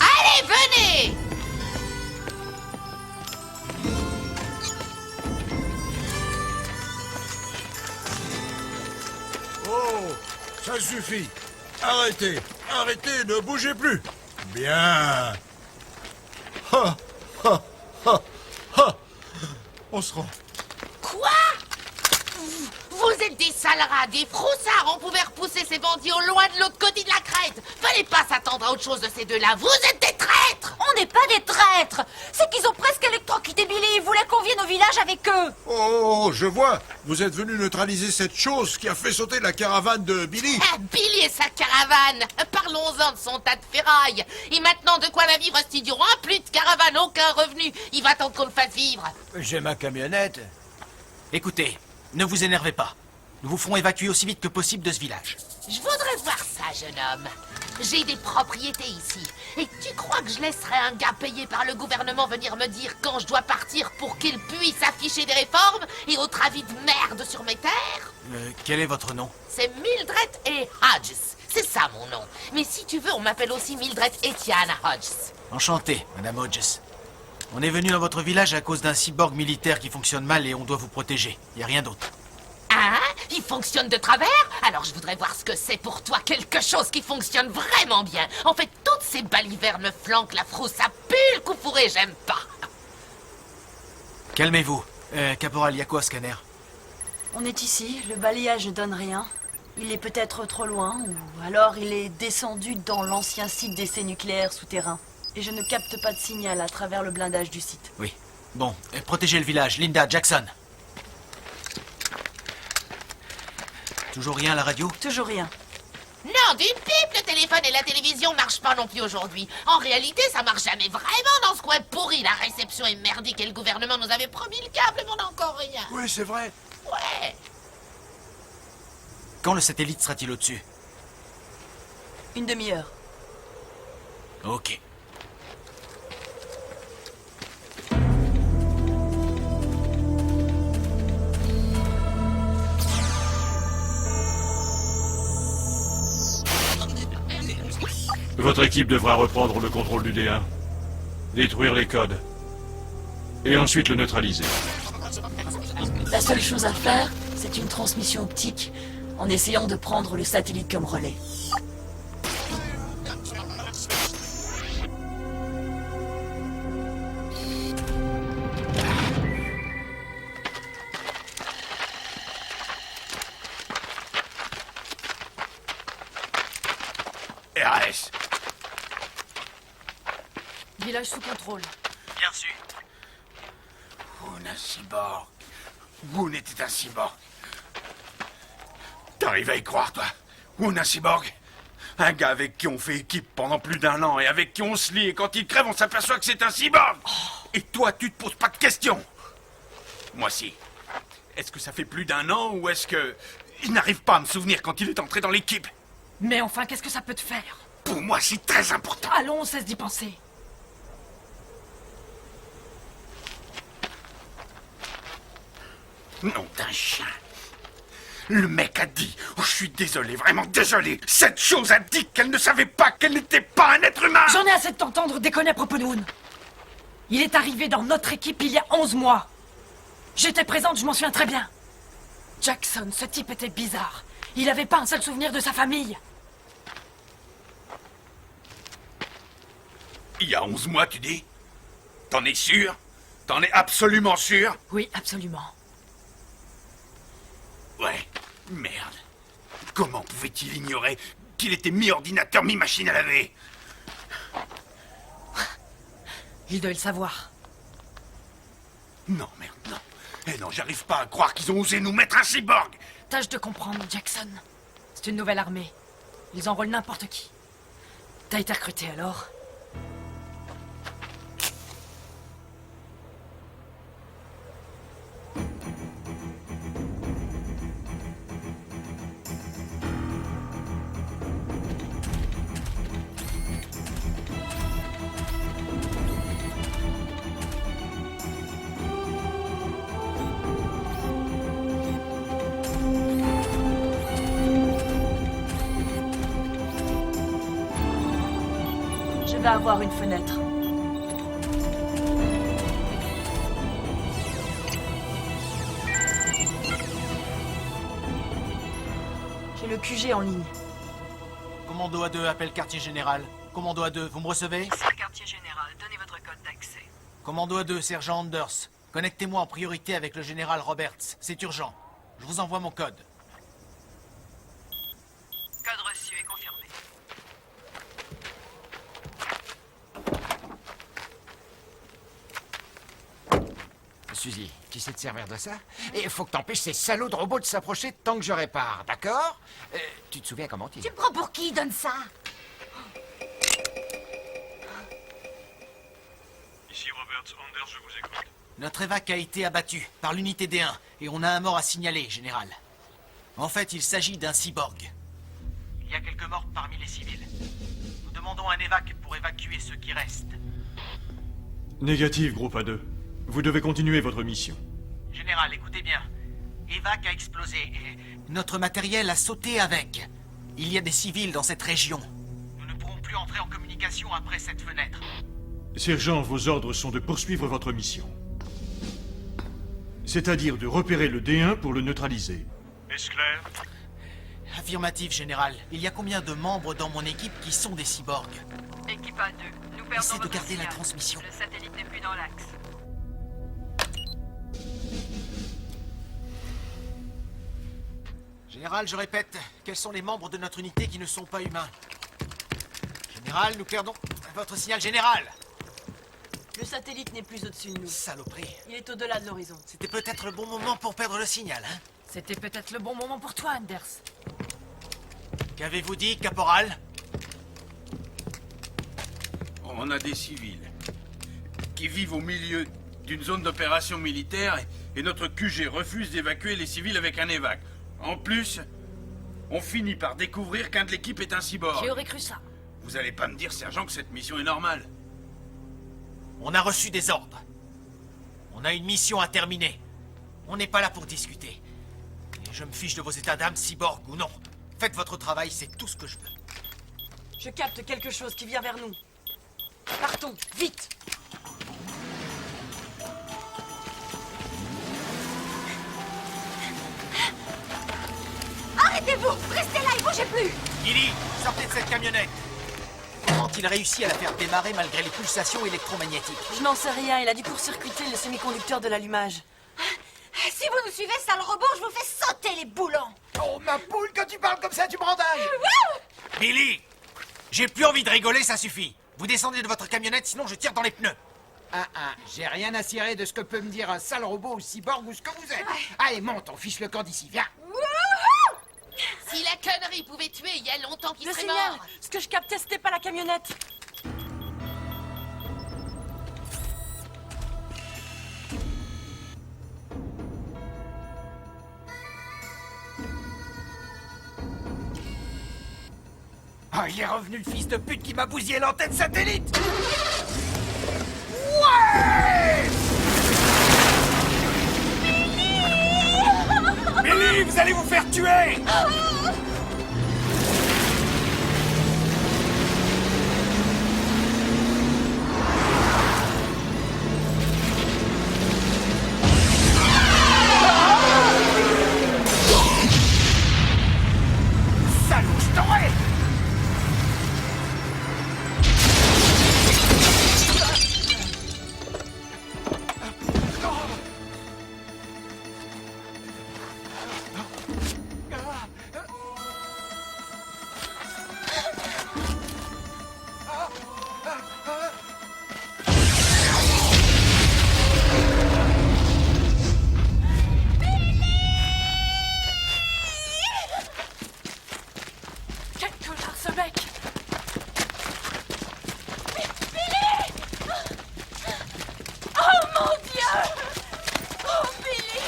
Allez, venez! Oh, ça suffit. Arrêtez, arrêtez, ne bougez plus. Bien. Ha, ha, ha, ha. On se rend. Quoi? Vous êtes des sales rats, des froussards. On pouvait repousser ces bandits au loin de l'autre côté de la crête. Fallait pas s'attendre à autre chose de ces deux-là. Vous êtes des traîtres! On n'est pas des traîtres. C'est qu'ils ont presque électrocuté Billy. Ils voulaient qu'on vienne au village avec eux. Oh, je vois. Vous êtes venu neutraliser cette chose qui a fait sauter la caravane de Billy. Ah, Billy et sa caravane. Parlons-en de son tas de ferraille. Et maintenant, de quoi va vivre ce idiot, hein? Plus de caravane, aucun revenu. Il va attendre qu'on le fasse vivre. J'ai ma camionnette. Écoutez, ne vous énervez pas. Nous vous ferons évacuer aussi vite que possible de ce village. Je voudrais voir ça, jeune homme. J'ai des propriétés ici. Et tu crois que je laisserai un gars payé par le gouvernement venir me dire quand je dois partir pour qu'il puisse afficher des réformes et autres avis de merde sur mes terres? Quel est votre nom? C'est Mildred et Hodges. C'est ça mon nom. Mais si tu veux, on m'appelle aussi Mildred Etienne Hodges. Enchanté, Madame Hodges. On est venu dans votre village à cause d'un cyborg militaire qui fonctionne mal et on doit vous protéger. Y a rien d'autre. Ah, il fonctionne de travers? Alors je voudrais voir ce que c'est pour toi, quelque chose qui fonctionne vraiment bien. En fait, toutes ces balivernes me flanquent la frousse, ça pue le coup fourré, j'aime pas. Calmez-vous. Caporal, y a quoi, scanner? On est ici, le balayage ne donne rien. Il est peut-être trop loin, ou alors il est descendu dans l'ancien site d'essai nucléaire souterrain. Et je ne capte pas de signal à travers le blindage du site. Oui. Bon, protégez le village. Linda, Jackson. Toujours rien à la radio? Toujours rien. Non, d'une pipe, le téléphone et la télévision marchent pas non plus aujourd'hui. En réalité, ça marche jamais vraiment dans ce coin pourri. La réception est merdique et le gouvernement nous avait promis le câble, mais on n'a encore rien. Oui, c'est vrai. Ouais. Quand le satellite sera-t-il au-dessus? Une demi-heure. Ok. Votre équipe devra reprendre le contrôle du D1, détruire les codes, et ensuite le neutraliser. La seule chose à faire, c'est une transmission optique, en essayant de prendre le satellite comme relais. RS. Village sous contrôle. Bien reçu. Woon, un cyborg. Woon était un cyborg. T'arrives à y croire, toi? Woon, un cyborg? Un gars avec qui on fait équipe pendant plus d'1 an et avec qui on se lie et quand il crève, on s'aperçoit que c'est un cyborg. Et toi, tu te poses pas de questions. Moi, si. Est-ce que ça fait plus d'1 an ou est-ce que... Il n'arrive pas à me souvenir quand il est entré dans l'équipe. Mais enfin, qu'est-ce que ça peut te faire? Pour moi, c'est très important. Allons, on cesse d'y penser. Nom d'un chien. Le mec a dit, oh, je suis désolé, vraiment désolé. Cette chose a dit qu'elle ne savait pas qu'elle n'était pas un être humain. J'en ai assez de t'entendre déconner à propos de Woon. Il est arrivé dans notre équipe il y a 11 mois. J'étais présente, je m'en souviens très bien. Jackson, ce type était bizarre. Il avait pas un seul souvenir de sa famille. Il y a 11 mois, tu dis? T'en es sûr? T'en es absolument sûr? Oui, absolument. Ouais, merde. Comment pouvait-il ignorer qu'il était mi-ordinateur, mi-machine à laver? Il doit le savoir. Non, merde, non. Eh non, j'arrive pas à croire qu'ils ont osé nous mettre un cyborg. Tâche de comprendre, Jackson. C'est une nouvelle armée. Ils enrôlent n'importe qui. T'as été recruté alors? Je vais avoir une fenêtre. J'ai le QG en ligne. Commando A2, appelle quartier général. Commando A2, vous me recevez? C'est quartier général. Donnez votre code d'accès. Commando A2, sergent Anders. Connectez-moi en priorité avec le général Roberts. C'est urgent. Je vous envoie mon code. Code reçu et confirmé. Suzy, tu sais te servir de ça? Et faut que t'empêches ces salauds de robots de s'approcher tant que je répare, d'accord? Tu te souviens comment il... Tu me prends pour qui, donne ça? Ici Roberts, Anders, je vous écoute. Notre évac a été abattu par l'unité D1 et on a un mort à signaler, général. En fait, il s'agit d'un cyborg. Il y a quelques morts parmi les civils. Nous demandons un évac pour évacuer ceux qui restent. Négatif, groupe A2. Vous devez continuer votre mission. Général, écoutez bien. Évac a explosé et notre matériel a sauté avec. Il y a des civils dans cette région. Nous ne pourrons plus entrer en communication après cette fenêtre. Sergent, vos ordres sont de poursuivre votre mission. C'est-à-dire de repérer le D1 pour le neutraliser. Est-ce clair? Affirmatif, général. Il y a combien de membres dans mon équipe qui sont des cyborgs? Équipe A2, nous perdons Essayez de votre garder la signal. transmission. Le satellite n'est plus dans l'axe. Général, je répète, quels sont les membres de notre unité qui ne sont pas humains? Général, nous perdons votre signal général. Le satellite n'est plus au-dessus de nous. Saloperie. Il est au-delà de l'horizon. C'était peut-être le bon moment pour perdre le signal, hein? C'était peut-être le bon moment pour toi, Anders. Qu'avez-vous dit, caporal? On a des civils qui vivent au milieu d'une zone d'opération militaire et notre QG refuse d'évacuer les civils avec un évac. En plus, on finit par découvrir qu'un de l'équipe est un cyborg. Qui aurait cru ça? Vous allez pas me dire, sergent, que cette mission est normale? On a reçu des ordres. On a une mission à terminer. On n'est pas là pour discuter. Et je me fiche de vos états d'âme, cyborg ou non. Faites votre travail, c'est tout ce que je veux. Je capte quelque chose qui vient vers nous. Partons, vite! Arrêtez-vous! Restez là et bougez plus! Billy, sortez de cette camionnette! Comment a-t-il réussi à la faire démarrer malgré les pulsations électromagnétiques? Je n'en sais rien, il a dû court-circuiter le semi-conducteur de l'allumage. Si vous nous suivez, sale robot, je vous fais sauter les boulons! Oh, ma poule, quand tu parles comme ça, tu me rends dingue! Billy! J'ai plus envie de rigoler, ça suffit. Vous descendez de votre camionnette, sinon je tire dans les pneus. J'ai rien à cirer de ce que peut me dire un sale robot ou cyborg ou ce que vous êtes. Allez, monte, on fiche le camp d'ici, viens. Si la connerie pouvait tuer, il y a longtemps qu'il Le serait signal. mort. Ce que je captais, c'était pas la camionnette. Ah, il est revenu le fils de pute qui m'a bousillé l'antenne satellite. Ouais! Billy, vous allez vous faire tuer! Salaud, je t'aurai! Quel connard ce mec! Oh mon Dieu! Oh Billy!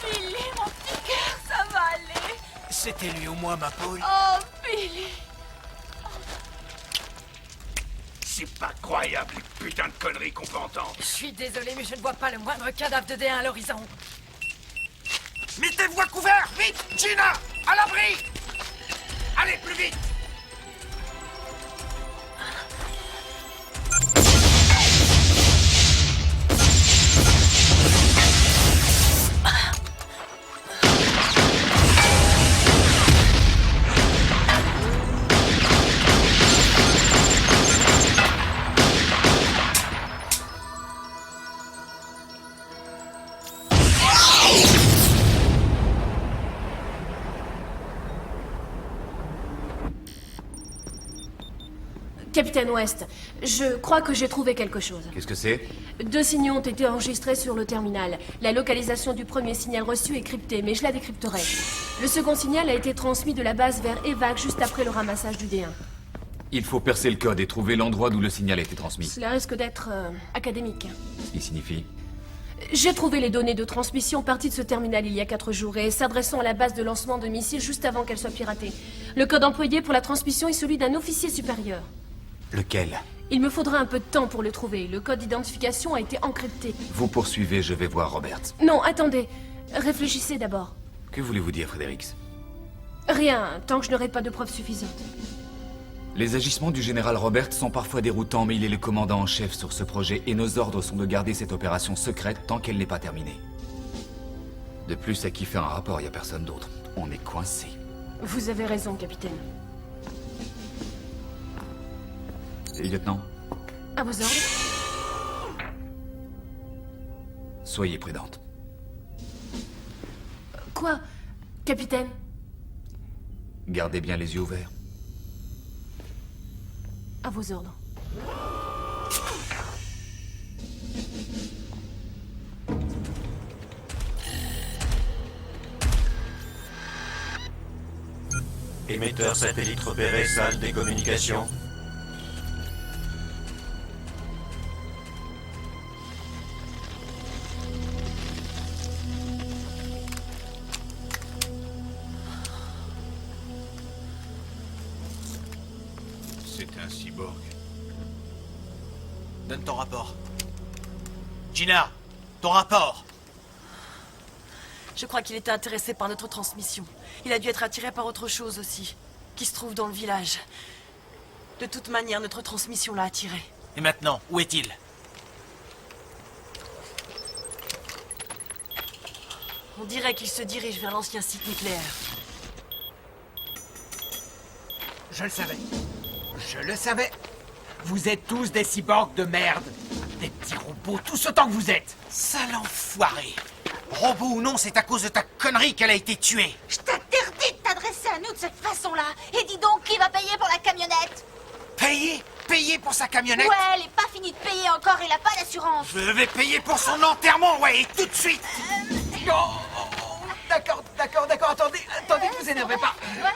Billy, mon petit cœur, ça va aller! C'était lui au moins, ma Paul. Oh Billy! C'est pas croyable, les putains de conneries qu'on peut entendre. Je suis désolé, mais je ne vois pas le moindre cadavre de D1 à l'horizon. Mettez-vous à couvert! Vite! Gina! À l'abri! Allez, plus vite! Capitaine West, je crois que j'ai trouvé quelque chose. Qu'est-ce que c'est? 2 signaux ont été enregistrés sur le terminal. La localisation du premier signal reçu est cryptée, mais je la décrypterai. Le second signal a été transmis de la base vers EVAC juste après le ramassage du D1. Il faut percer le code et trouver l'endroit d'où le signal a été transmis. Cela risque d'être académique. Ce qui signifie... J'ai trouvé les données de transmission parties de ce terminal il y a 4 jours et s'adressant à la base de lancement de missiles juste avant qu'elle soit piratée. Le code employé pour la transmission est celui d'un officier supérieur. Lequel? Il me faudra un peu de temps pour le trouver. Le code d'identification a été encrypté. Vous poursuivez, je vais voir Robert. Non, attendez. Réfléchissez d'abord. Que voulez-vous dire, Fredericks? Rien, tant que je n'aurai pas de preuves suffisantes. Les agissements du général Robert sont parfois déroutants, mais il est le commandant en chef sur ce projet et nos ordres sont de garder cette opération secrète tant qu'elle n'est pas terminée. De plus, à qui fait un rapport, il n'y a personne d'autre. On est coincé. Vous avez raison, capitaine. Lieutenant, À vos ordres. soyez prudente. Quoi, capitaine? Gardez bien les yeux ouverts. À vos ordres. Émetteur satellite repéré, salle des communications. C'est un cyborg. Donne ton rapport. Gina, ton rapport. Je crois qu'il était intéressé par notre transmission. Il a dû être attiré par autre chose aussi, qui se trouve dans le village. De toute manière, notre transmission l'a attiré. Et maintenant, où est-il? On dirait qu'il se dirige vers l'ancien site nucléaire. Je le savais. Je le savais. Vous êtes tous des cyborgs de merde. Des petits robots, tous autant que vous êtes. Sale enfoiré. Robot ou non, c'est à cause de ta connerie qu'elle a été tuée. Je t'interdis de t'adresser à nous de cette façon-là. Et dis donc, qui va payer pour la camionnette? Payer? payer pour sa camionnette? Ouais, elle est pas finie de payer encore, il a pas d'assurance. Je vais payer pour son enterrement, ouais, et tout de suite. D'accord, attendez, vous énervez pas. Ouais.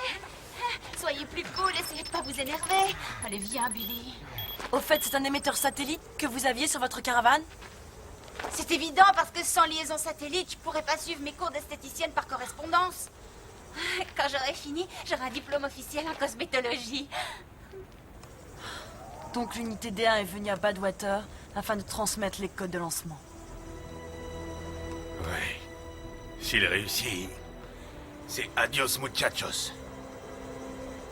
Soyez plus cool, essayez de pas vous énerver. Allez, viens, Billy. Au fait, c'est un émetteur satellite que vous aviez sur votre caravane? C'est évident, parce que sans liaison satellite, je pourrais pas suivre mes cours d'esthéticienne par correspondance. Quand j'aurai fini, j'aurai un diplôme officiel en cosmétologie. Donc l'unité D1 est venue à Badwater afin de transmettre les codes de lancement. Ouais. S'il réussit, c'est adios muchachos.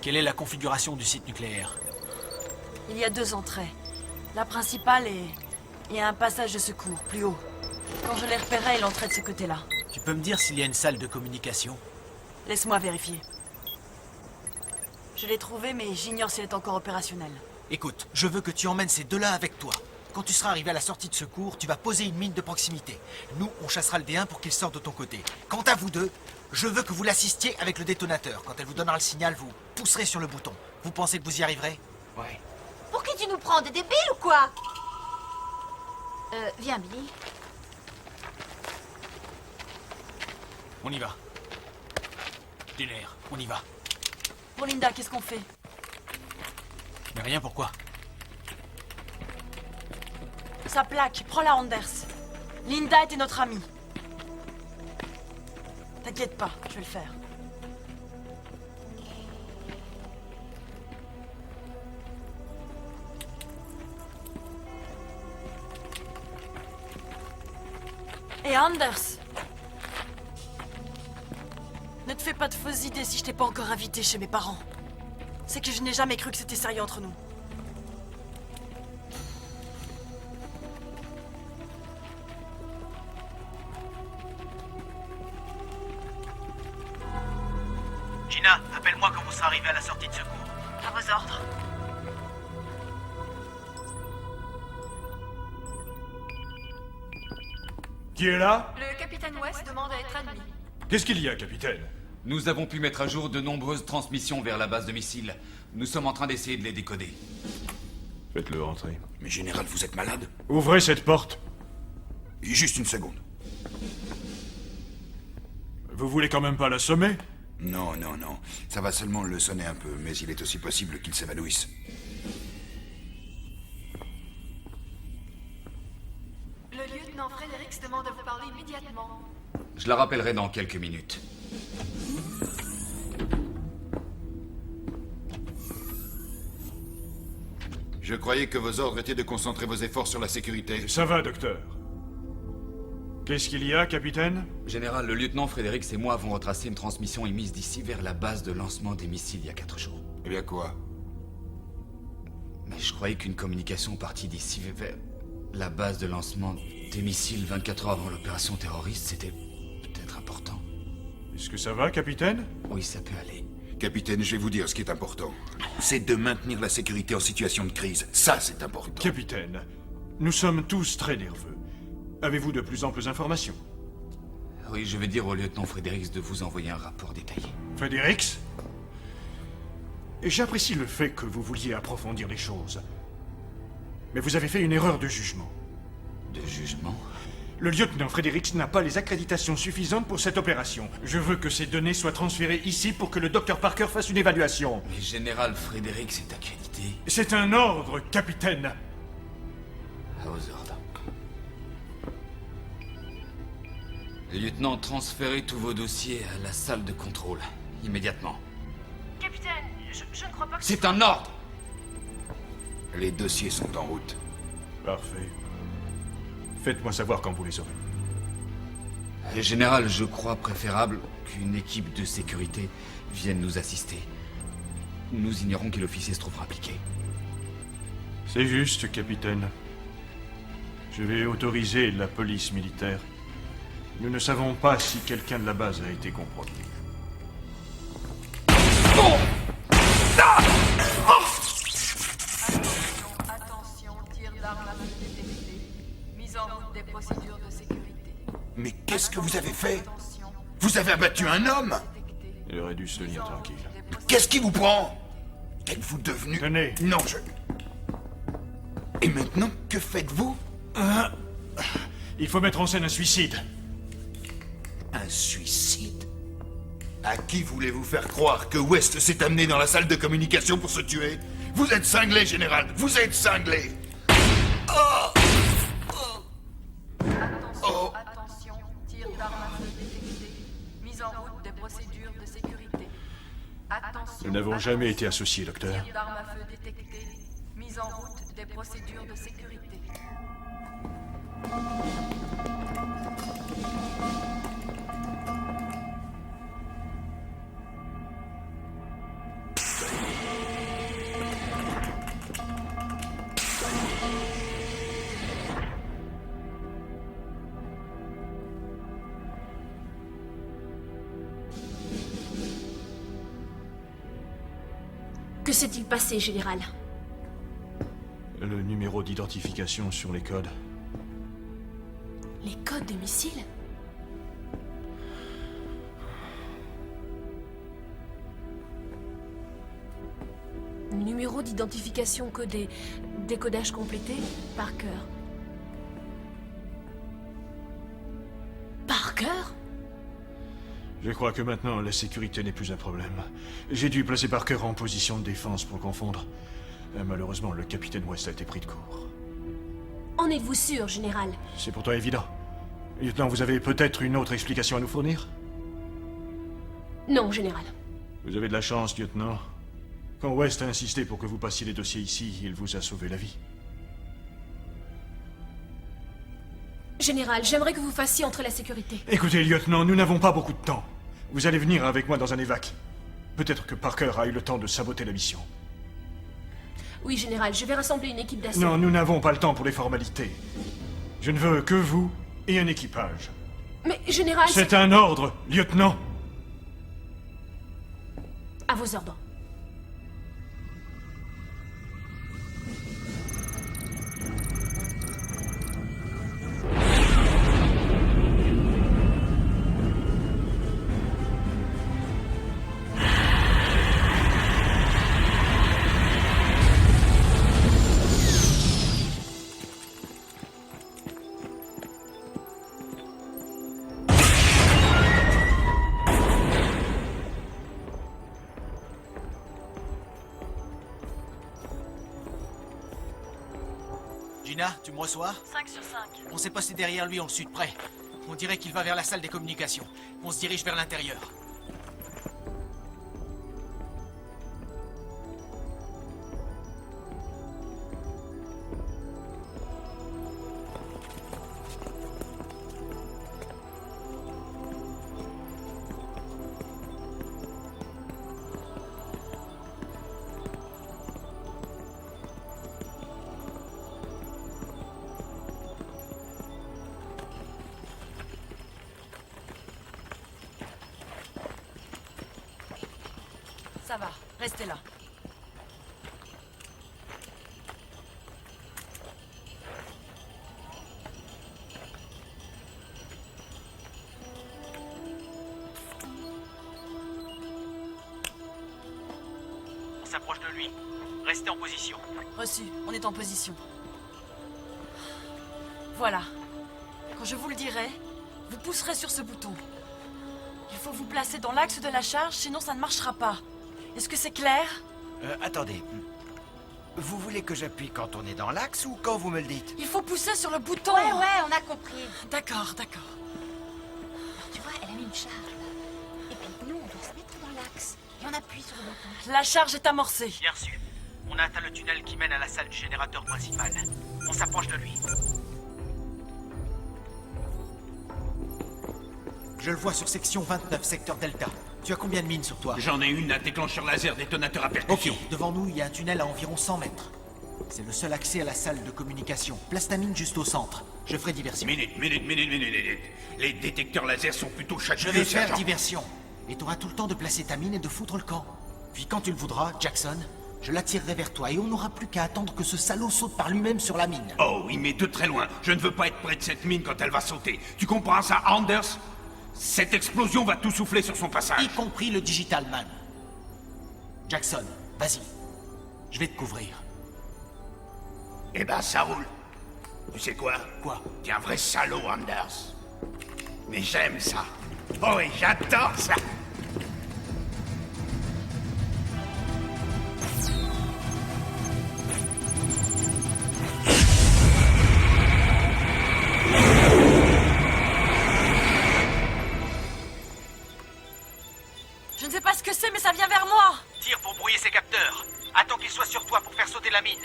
Quelle est la configuration du site nucléaire? Il y a 2 entrées. La principale et un passage de secours, plus haut. Quand je les repérais, il entrait de ce côté-là. Tu peux me dire s'il y a une salle de communication? Laisse-moi vérifier. Je l'ai trouvée, mais j'ignore si elle est encore opérationnelle. Écoute, je veux que tu emmènes ces deux-là avec toi. Quand tu seras arrivé à la sortie de secours, tu vas poser une mine de proximité. Nous, on chassera le D1 pour qu'il sorte de ton côté. Quant à vous deux, je veux que vous l'assistiez avec le détonateur. Quand elle vous donnera le signal, vous pousserez sur le bouton. Vous pensez que vous y arriverez? Ouais. Pour qui tu nous prends, des débiles ou quoi? Viens, Billy. On y va. Dinner, on y va. Pour Linda, qu'est-ce qu'on fait? Mais rien, pourquoi? Sa plaque, prends-la, Anders. Linda était notre amie. T'inquiète pas, je vais le faire. Et Anders, ne te fais pas de fausses idées si je t'ai pas encore invité chez mes parents. C'est que je n'ai jamais cru que c'était sérieux entre nous. Gina, appelle-moi quand vous serez arrivé à la sortie de secours. À vos ordres. Qui est là? Le capitaine West demande à être admis. Qu'est-ce qu'il y a, capitaine? Nous avons pu mettre à jour de nombreuses transmissions vers la base de missiles. Nous sommes en train d'essayer de les décoder. Faites-le rentrer. Mais général, vous êtes malade? Ouvrez cette porte. Juste une seconde. Vous voulez quand même pas l'assommer? Non. Ça va seulement le sonner un peu, mais il est aussi possible qu'il s'évanouisse. Le lieutenant Fredericks demande à vous parler immédiatement. Je la rappellerai dans quelques minutes. Je croyais que vos ordres étaient de concentrer vos efforts sur la sécurité. Ça va, docteur. Qu'est-ce qu'il y a, capitaine? Général, le lieutenant Fredericks et moi avons retracé une transmission émise d'ici vers la base de lancement des missiles il y a 4 jours. Eh bien quoi? Mais je croyais qu'une communication partie d'ici vers la base de lancement des missiles 24 heures avant l'opération terroriste, c'était peut-être important. Est-ce que ça va, capitaine? Oui, ça peut aller. Capitaine, je vais vous dire ce qui est important. C'est de maintenir la sécurité en situation de crise. Ça, c'est important. Capitaine, nous sommes tous très nerveux. Avez-vous de plus amples informations? Oui, je vais dire au lieutenant Fredericks de vous envoyer un rapport détaillé. Fredericks? J'apprécie le fait que vous vouliez approfondir les choses. Mais vous avez fait une erreur de jugement. De jugement? Le lieutenant Fredericks n'a pas les accréditations suffisantes pour cette opération. Je veux que ces données soient transférées ici pour que le docteur Parker fasse une évaluation. Mais Général Fredericks est accrédité. C'est un ordre, capitaine. À vos ordres. Lieutenant, transférez tous vos dossiers à la salle de contrôle. Immédiatement. Capitaine, je ne crois pas que... C'est un ordre! Les dossiers sont en route. Parfait. Faites-moi savoir quand vous les aurez. Général, je crois préférable qu'une équipe de sécurité vienne nous assister. Nous ignorons quel officier se trouvera impliqué. C'est juste, capitaine. Je vais autoriser la police militaire. Nous ne savons pas si quelqu'un de la base a été compromis. Attention, tir d'armes à feu détecté. Mise en route des procédures de sécurité. Mais qu'est-ce que vous avez fait? Vous avez abattu un homme? Il aurait dû se tenir tranquille. Qu'est-ce qui vous prend? Qu'êtes-vous devenu? Tenez. Non, Et maintenant, que faites-vous? Il faut mettre en scène un suicide. Un suicide? À qui voulez-vous faire croire que West s'est amené dans la salle de communication pour se tuer? Vous êtes cinglé, général! Vous êtes cinglé! Attention, tir d'arme à feu détecté. Mise en route des procédures de sécurité. Attention. Nous n'avons jamais été associés, docteur. Tir d'arme à feu détecté. Mise en route des procédures de sécurité. Que s'est-il passé, Général? Le numéro d'identification sur les codes. Les codes de missiles? Numéro d'identification codé. Décodage complété. Parker. Parker? Je crois que maintenant, la sécurité n'est plus un problème. J'ai dû placer Parker en position de défense pour confondre. Malheureusement, le capitaine West a été pris de court. En êtes-vous sûr, Général? C'est pourtant évident. Lieutenant, vous avez peut-être une autre explication à nous fournir? Non, Général. Vous avez de la chance, lieutenant. Quand West a insisté pour que vous passiez les dossiers ici, il vous a sauvé la vie. Général, j'aimerais que vous fassiez entrer la sécurité. Écoutez, lieutenant, nous n'avons pas beaucoup de temps. Vous allez venir avec moi dans un évac. Peut-être que Parker a eu le temps de saboter la mission. Oui, Général, je vais rassembler une équipe d'assaut. Non, nous n'avons pas le temps pour les formalités. Je ne veux que vous et un équipage. Mais, Général... C'est un ordre, lieutenant. À vos ordres. Gina, tu me reçois? 5 sur 5. On s'est passé derrière lui, on le suit de près. On dirait qu'il va vers la salle des communications. On se dirige vers l'intérieur. Ça va, restez là. On s'approche de lui. Restez en position. Reçu, on est en position. Voilà. Quand je vous le dirai, vous pousserez sur ce bouton. Il faut vous placer dans l'axe de la charge, sinon ça ne marchera pas. Est-ce que c'est clair? Attendez. Vous voulez que j'appuie quand on est dans l'axe ou quand vous me le dites? Il faut pousser sur le bouton. Ouais, on a compris. D'accord, d'accord. Tu vois, elle a mis une charge là. Et puis nous, on doit se mettre dans l'axe. Et on appuie sur le bouton. La charge est amorcée. Bien reçu. On a atteint le tunnel qui mène à la salle du générateur principal. On s'approche de lui. Je le vois sur section 29, secteur Delta. Tu as combien de mines sur toi? J'en ai une à déclencheur laser détonateur à percussion. Ok, devant nous, il y a un tunnel à environ 100 mètres. C'est le seul accès à la salle de communication. Place ta mine juste au centre. Je ferai diversion. Minute. Les détecteurs laser sont plutôt Je châtieux, vais faire sergent. diversion. Et tu auras tout le temps de placer ta mine et de foutre le camp. Puis quand tu le voudras, Jackson, je l'attirerai vers toi et on n'aura plus qu'à attendre que ce salaud saute par lui-même sur la mine. Oh oui, mais de très loin. Je ne veux pas être près de cette mine quand elle va sauter. Tu comprends ça, Anders? Cette explosion va tout souffler sur son passage. Y compris le Digital Man. Jackson, vas-y. Je vais te couvrir. Eh ben, ça roule. Tu sais quoi? Quoi? T'es un vrai salaud, Anders. Mais j'aime ça. Oh oui, j'adore ça. Je ne sais pas ce que c'est, mais ça vient vers moi. Tire pour brouiller ses capteurs. Attends qu'il soit sur toi pour faire sauter la mine.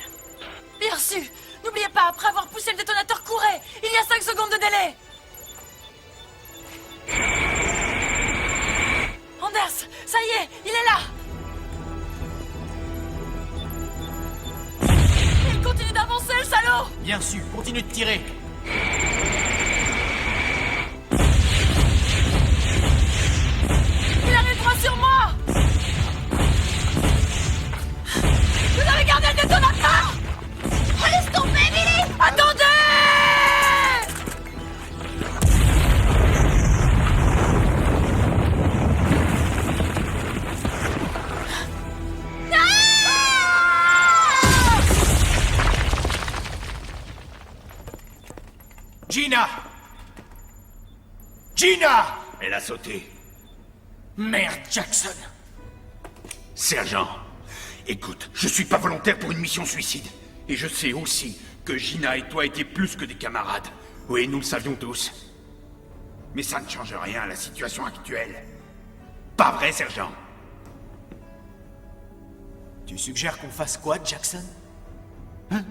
Bien reçu. N'oubliez pas, après avoir poussé le détonateur, courez. Il y a 5 secondes de délai. Anders, ça y est, il est là. Il continue d'avancer, le salaud. Bien reçu, continue de tirer. Il arrive droit sur moi. Vous avez gardé le détonateur. Laisse tomber, Billy. Attendez. Gina! Gina! Elle a sauté. Merde, Jackson! Sergent, écoute, je suis pas volontaire pour une mission suicide. Et je sais aussi que Gina et toi étiez plus que des camarades. Oui, nous le savions tous. Mais ça ne change rien à la situation actuelle. Pas vrai, sergent? Tu suggères qu'on fasse quoi, Jackson? Hein?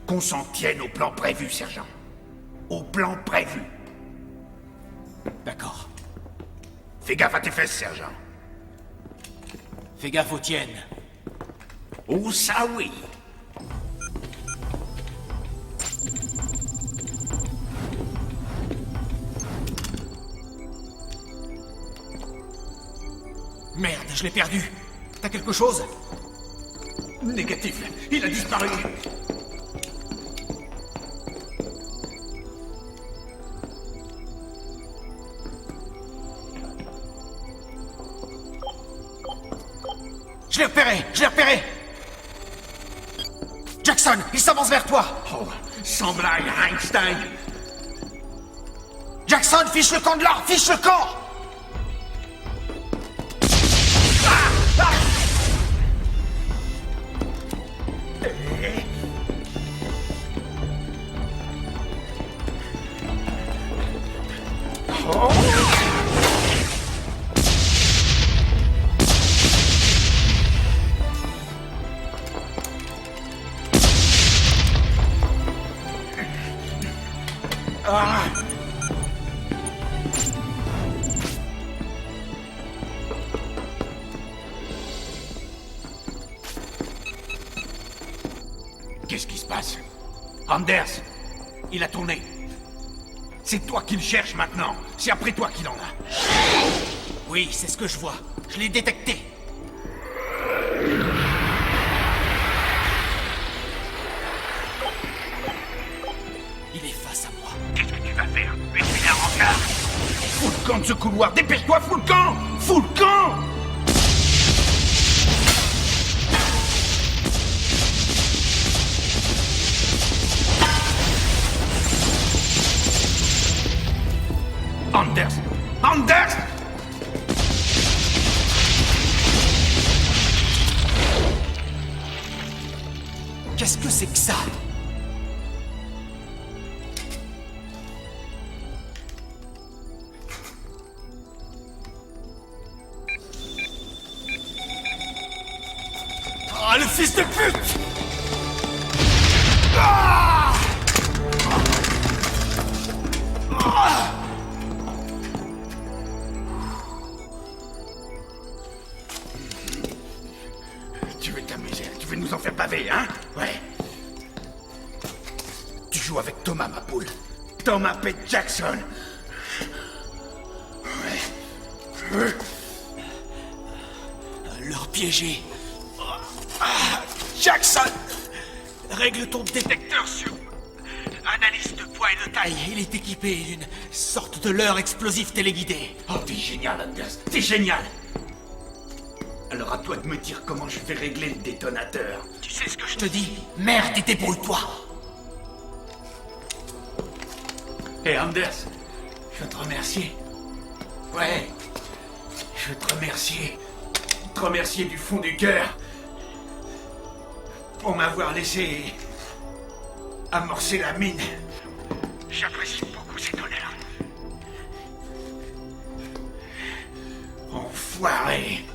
Qu'on s'en tienne au plan prévu, sergent. Au plan prévu. D'accord. Fais gaffe à tes fesses, sergent. Fais gaffe aux tiennes. Oh, ça oui. Merde, je l'ai perdu. T'as quelque chose? Négatif, il a disparu. Je l'ai repéré, je l'ai repéré. Jackson, il s'avance vers toi. Oh, sans blague, Einstein. Jackson, fiche le camp de l'or, fiche le camp. Qu'est-ce qui se passe? Anders, il a tourné. C'est toi qui le cherches maintenant. C'est après toi qu'il en a. Oui, c'est ce que je vois. Je l'ai détecté. Il est face à moi. Qu'est-ce que tu vas faire? Es-tu un rencard? Fous le camp de ce couloir. Dépêche-toi, fous le camp! Fous le camp! Anders! Anders! Qu'est-ce que c'est que ça? Ah, le fils de pute! Ah! Ah! Tu veux t'amuser, tu veux nous en faire baver, hein? Ouais. Tu joues avec Thomas, ma poule. Thomas P. Jackson. Ouais. Leur piégé. Jackson! Règle ton détecteur sur... Analyse de poids et de taille. Il est équipé d'une sorte de leurre explosif téléguidé. Oh, t'es génial, Anders. T'es génial. Alors à toi de me dire comment je vais régler le détonateur. Tu sais ce que je te dis? Merde, et débrouille-toi. Hé Anders, je veux te remercier. Ouais, je veux te remercier. Te remercier du fond du cœur. Pour m'avoir laissé amorcer la mine. J'apprécie beaucoup cet honneur. Enfoiré.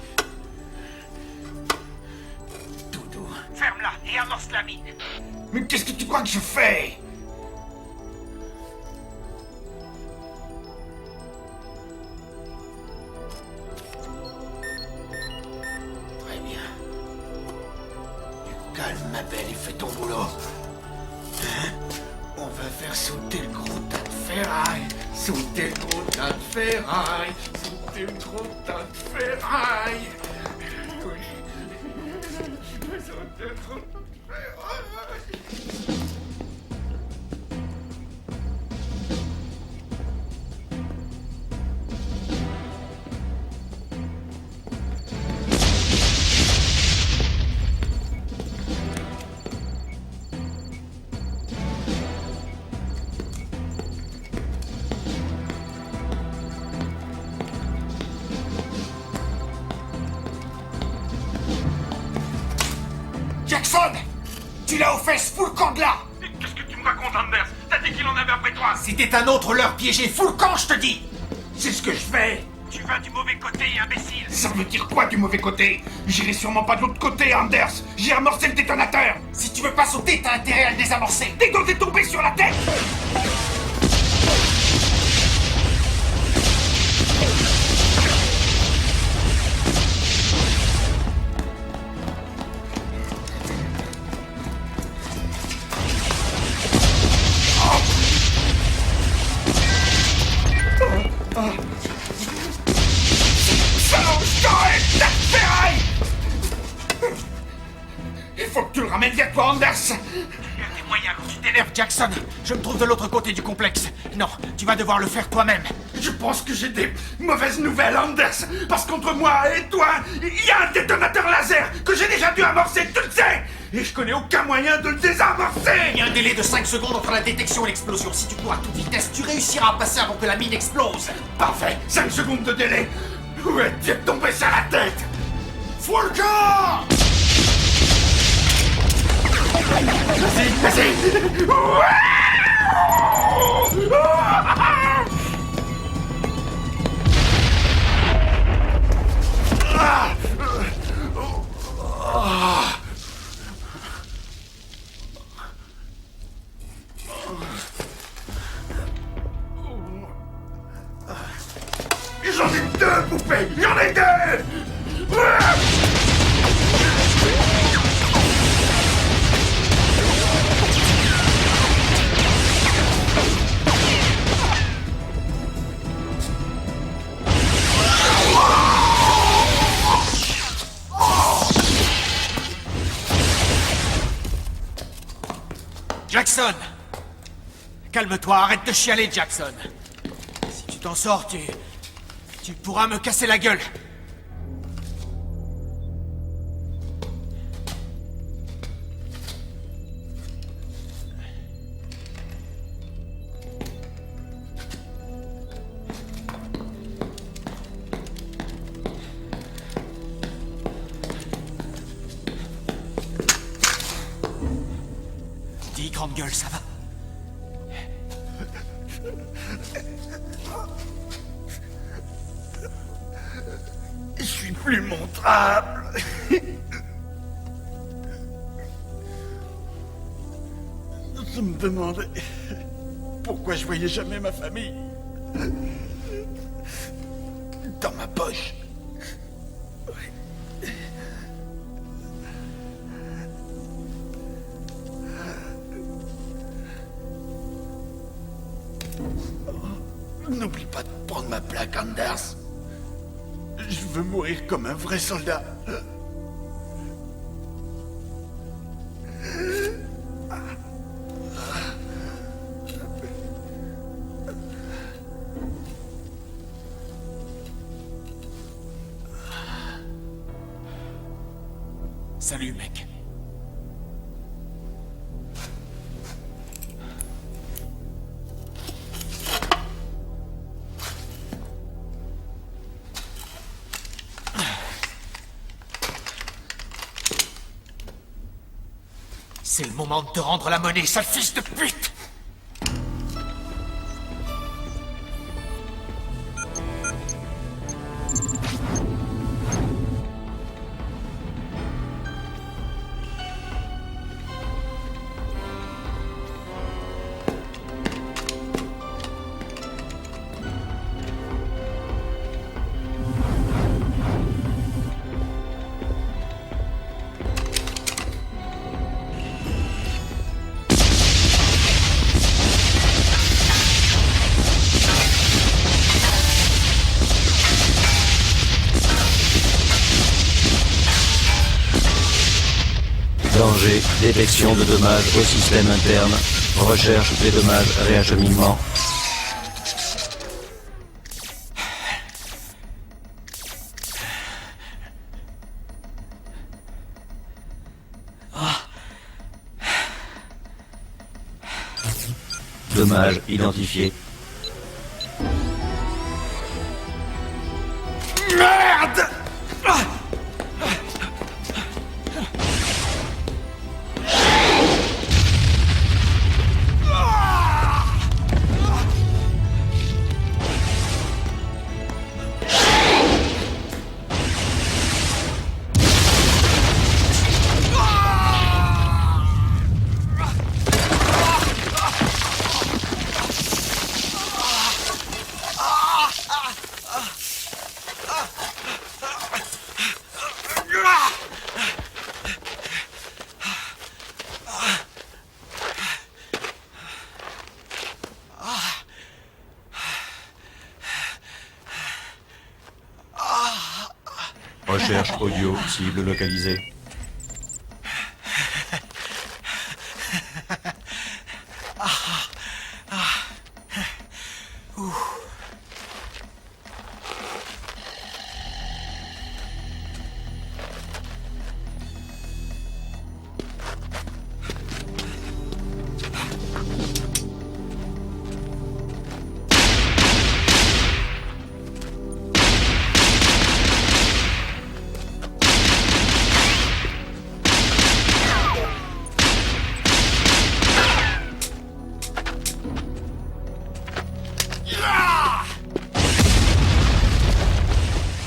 Doudou. Ferme-la et amorce la mine. Mais qu'est-ce que tu crois que je fais? Très bien. Du calme, ma belle, et fais ton boulot. Hein? On va faire sauter le gros tas de ferraille. Sauter le gros tas de ferraille. Sauter le gros tas de ferraille. Oui. Sauter le gros tas de ferraille. Jackson! Tu l'as aux fesses, fous le camp de là! Qu'est-ce que tu me racontes, Anders? T'as dit qu'il en avait après toi! C'était un autre leurre piégé, fous le camp, je te dis! C'est ce que je fais. Tu vas du mauvais côté, imbécile! Ça veut dire quoi du mauvais côté? J'irai sûrement pas de l'autre côté, Anders. J'ai amorcé le détonateur. Si tu veux pas sauter, t'as intérêt à le désamorcer! T'es donc tombé sur la tête. Il faut que tu le ramènes vers toi, Anders. Perds tes moyens quand tu t'énerves, Jackson! Je me trouve de l'autre côté du complexe. Non, tu vas devoir le faire toi-même. Je pense que j'ai des mauvaises nouvelles, Anders. Parce qu'entre moi et toi, il y a un détonateur laser que j'ai déjà dû amorcer, tu le sais. Et je connais aucun moyen de le désamorcer. Il y a un délai de 5 secondes entre la détection et l'explosion. Si tu cours à toute vitesse, tu réussiras à passer avant que la mine explose. Parfait, 5 secondes de délai. Ouais, tu es tombé sur la tête. Faut le corps. Vas-y, vas-y. J'en ai deux, poupée. J'en ai deux. Jackson! Calme-toi, arrête de chialer, Jackson. Si tu t'en sors, tu pourras me casser la gueule. Dis, grande gueule, ça va? Je suis plus montrable. Je me demandais pourquoi je voyais jamais ma famille. Dans ma poche. N'oublie pas de prendre ma plaque, Anders. Je veux mourir comme un vrai soldat. Salut, mec. C'est le moment de te rendre la monnaie, sale fils de pute! Danger, détection de dommages au système interne, recherche des dommages, réacheminement. Dommages identifiés. Merde! Recherche audio, cible localisée.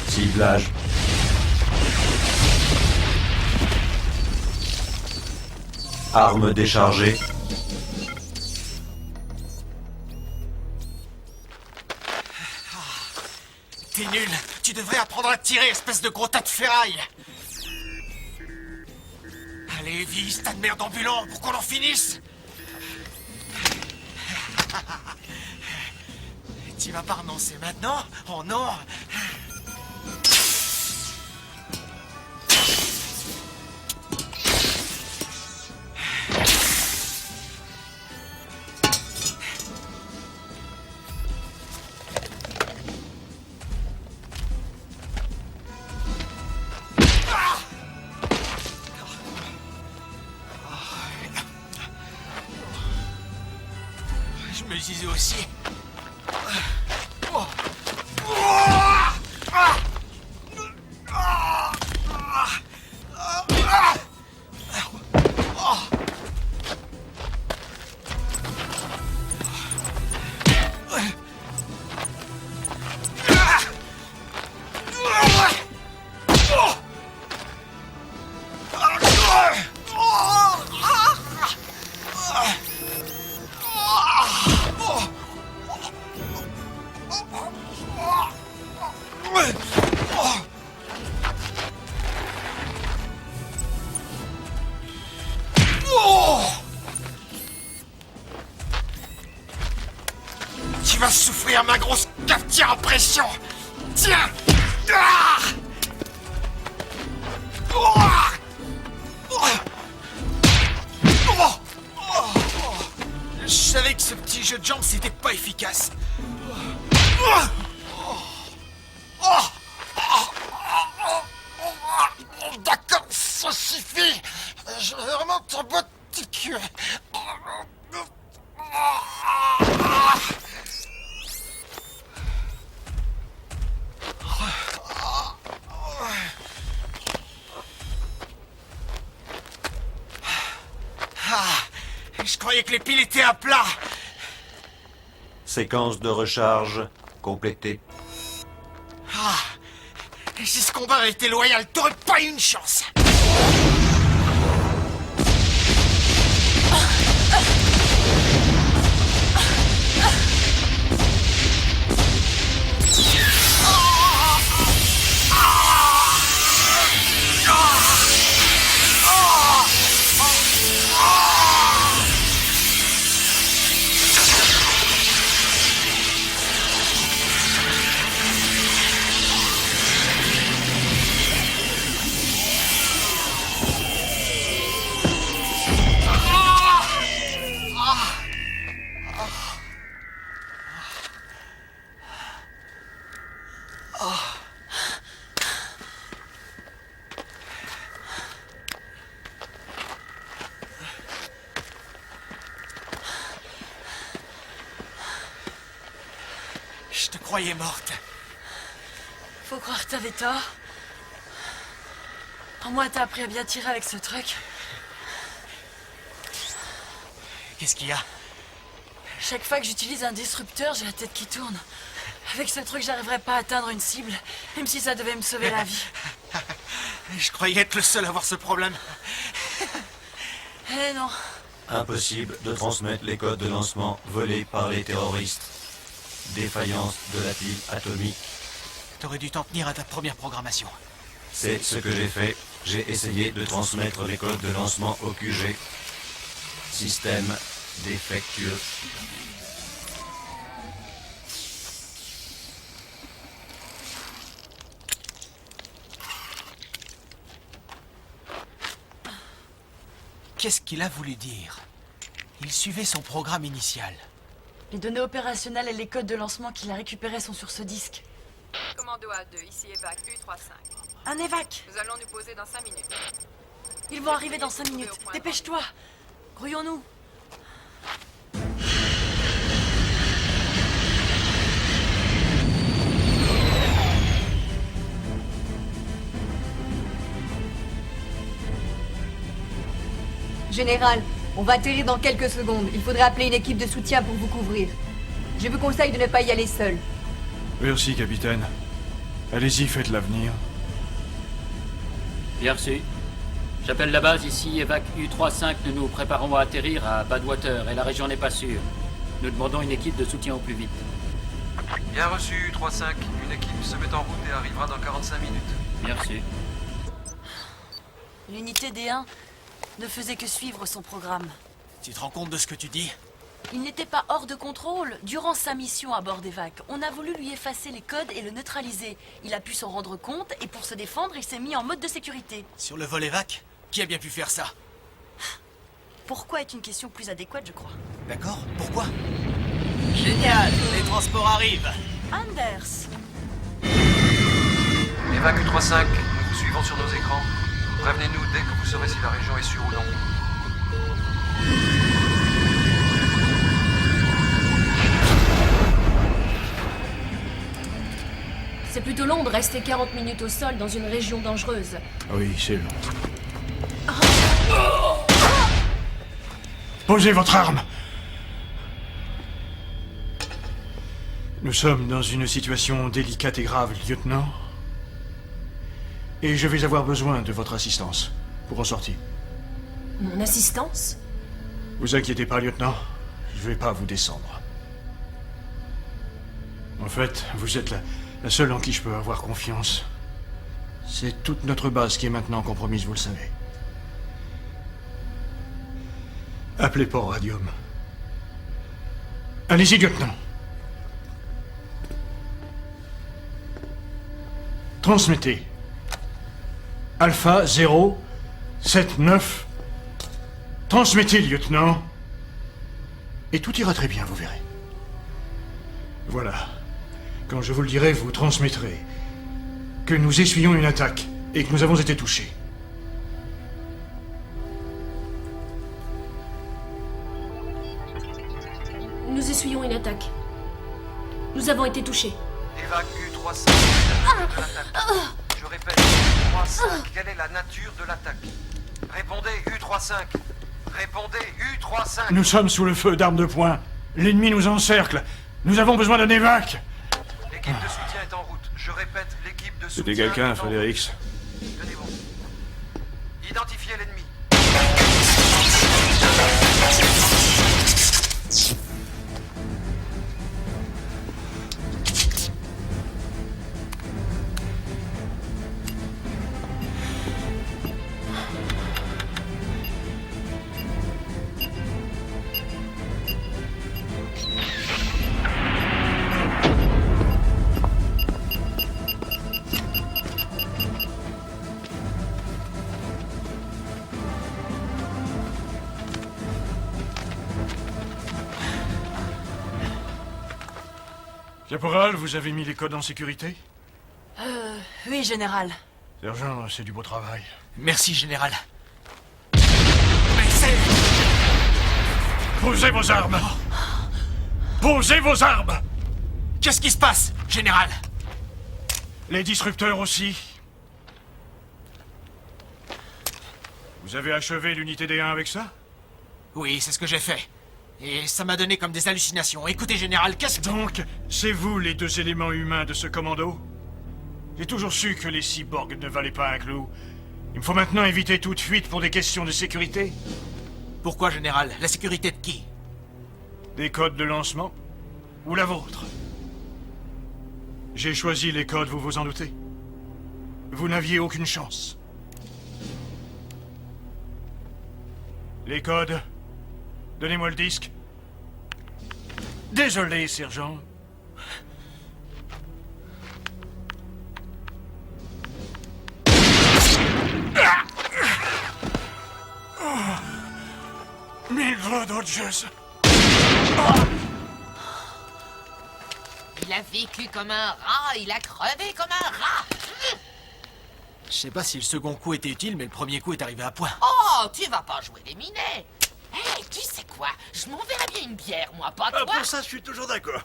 Ciblage. Arme déchargée. T'es nul. Tu devrais apprendre à tirer, espèce de gros tas de ferraille. Allez, vise, tas de merde ambulant, pour qu'on en finisse. Tu vas pas renoncer maintenant? Oh non! Je me le disais aussi. Tu vas souffrir, ma grosse cafetière à pression. Tiens. Je savais que ce petit jeu de jambes, c'était pas efficace. D'accord, ça suffit. Je remonte en boîte de cul. Je croyais que les piles étaient à plat. Séquence de recharge complétée. Si ce combat avait été loyal, t'aurais pas eu une chance. Je te croyais morte. Faut croire que t'avais tort. Au moins, t'as appris à bien tirer avec ce truc. Qu'est-ce qu'il y a? Chaque fois que j'utilise un disrupteur, j'ai la tête qui tourne. Avec ce truc, j'arriverais pas à atteindre une cible, même si ça devait me sauver la vie. Je croyais être le seul à avoir ce problème. Eh non. Impossible de transmettre les codes de lancement volés par les terroristes. Défaillance de la pile atomique. T'aurais dû t'en tenir à ta première programmation. C'est ce que j'ai fait. J'ai essayé de transmettre les codes de lancement au QG. Système défectueux. Qu'est-ce qu'il a voulu dire? Il suivait son programme initial. Les données opérationnelles et les codes de lancement qu'il a récupérés sont sur ce disque. Commando A2, ici évac U35. Un évac! Nous allons nous poser dans 5 minutes. Ils vont arriver dans 5 minutes. Dépêche-toi! Grouillons-nous! Général, on va atterrir dans quelques secondes. Il faudrait appeler une équipe de soutien pour vous couvrir. Je vous conseille de ne pas y aller seul. Merci, capitaine. Allez-y, faites l'avenir. Bien reçu. J'appelle la base ici, évac U35. Nous nous préparons à atterrir à Badwater et la région n'est pas sûre. Nous demandons une équipe de soutien au plus vite. Bien reçu, U35. Une équipe se met en route et arrivera dans 45 minutes. Bien reçu. L'unité D1 ne faisait que suivre son programme. Tu te rends compte de ce que tu dis? Il n'était pas hors de contrôle. Durant sa mission à bord d'Evac, on a voulu lui effacer les codes et le neutraliser. Il a pu s'en rendre compte et pour se défendre, il s'est mis en mode de sécurité. Sur le vol évac? Qui a bien pu faire ça? Pourquoi est une question plus adéquate, je crois. D'accord, pourquoi? Génial, les transports arrivent. Anders! Évac U35, nous vous suivons sur nos écrans. Prévenez-nous dès que vous saurez si la région est sûre ou non. C'est plutôt long de rester 40 minutes au sol dans une région dangereuse. Oui, c'est long. Posez votre arme! Nous sommes dans une situation délicate et grave, lieutenant. Et je vais avoir besoin de votre assistance pour en sortir. Mon assistance? Vous inquiétez pas, lieutenant. Je vais pas vous descendre. En fait, vous êtes la seule en qui je peux avoir confiance. C'est toute notre base qui est maintenant compromise, vous le savez. Appelez Port Radium. Allez-y, lieutenant. Transmettez. Alpha 079. Transmettez, lieutenant. Et tout ira très bien, vous verrez. Voilà. Quand je vous le dirai, vous transmettrez que nous essuyons une attaque et que nous avons été touchés. attaque. Nous avons été touchés. Évac U-35, quelle est la nature de l'attaque? Je répète, U-35, quelle est la nature de l'attaque? Répondez, U-35. Répondez, U-35. Nous sommes sous le feu d'armes de poing. L'ennemi nous encercle. Nous avons besoin d'un évac. L'équipe de soutien est en route. Je répète, l'équipe de soutien. C'était quelqu'un, est en Fredericks. route. Tenez bon. Identifiez l'ennemi. Caporal, vous avez mis les codes en sécurité? Oui, général. Sergent, c'est du beau travail. Merci, général. Posez vos armes! Posez vos armes! Qu'est-ce qui se passe, général? Les disrupteurs aussi. Vous avez achevé l'unité D1 avec ça? Oui, c'est ce que j'ai fait. Et ça m'a donné comme des hallucinations. Écoutez, général, qu'est-ce que... Donc, c'est vous les deux éléments humains de ce commando? J'ai toujours su que les cyborgs ne valaient pas un clou. Il me faut maintenant éviter toute fuite pour des questions de sécurité. Pourquoi, général? La sécurité de qui? Des codes de lancement? Ou la vôtre? J'ai choisi les codes, vous vous en doutez. Vous n'aviez aucune chance. Les codes... Donnez-moi le disque. Désolé, sergent. Mildred Hodges. Il a vécu comme un rat, il a crevé comme un rat. Je sais pas si le second coup était utile, mais le premier coup est arrivé à point. Oh, tu vas pas jouer les minets. Hé, tu sais quoi? Je m'enverrais bien une bière, moi, pas toi. Pour ça, je suis toujours d'accord.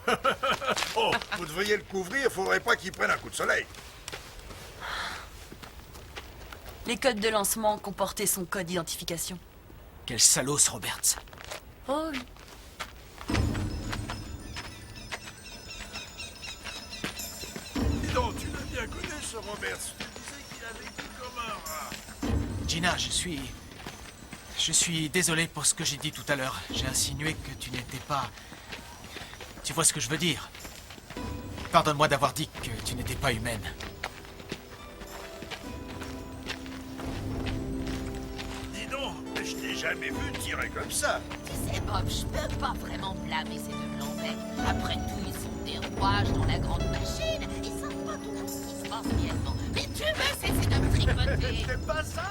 Oh, vous devriez le couvrir, faudrait pas qu'il prenne un coup de soleil. Les codes de lancement comportaient son code d'identification. Quel salaud, ce Roberts. Oh oui. Dis donc, tu l'as bien connu, ce Roberts. Tu disais qu'il avait vécu comme un rat. Gina, je suis désolé pour ce que j'ai dit tout à l'heure. J'ai insinué que tu n'étais pas... Tu vois ce que je veux dire? Pardonne-moi d'avoir dit que tu n'étais pas humaine. Dis donc, mais je t'ai jamais vu tirer comme ça. Tu sais, Bob, je peux pas vraiment blâmer ces deux blancs-becs. Après tout, ils sont des rouages dans la grande machine. Ils savent pas toujours ce qui se passe réellement. Mais tu veux cesser de me tripoter? C'est pas ça.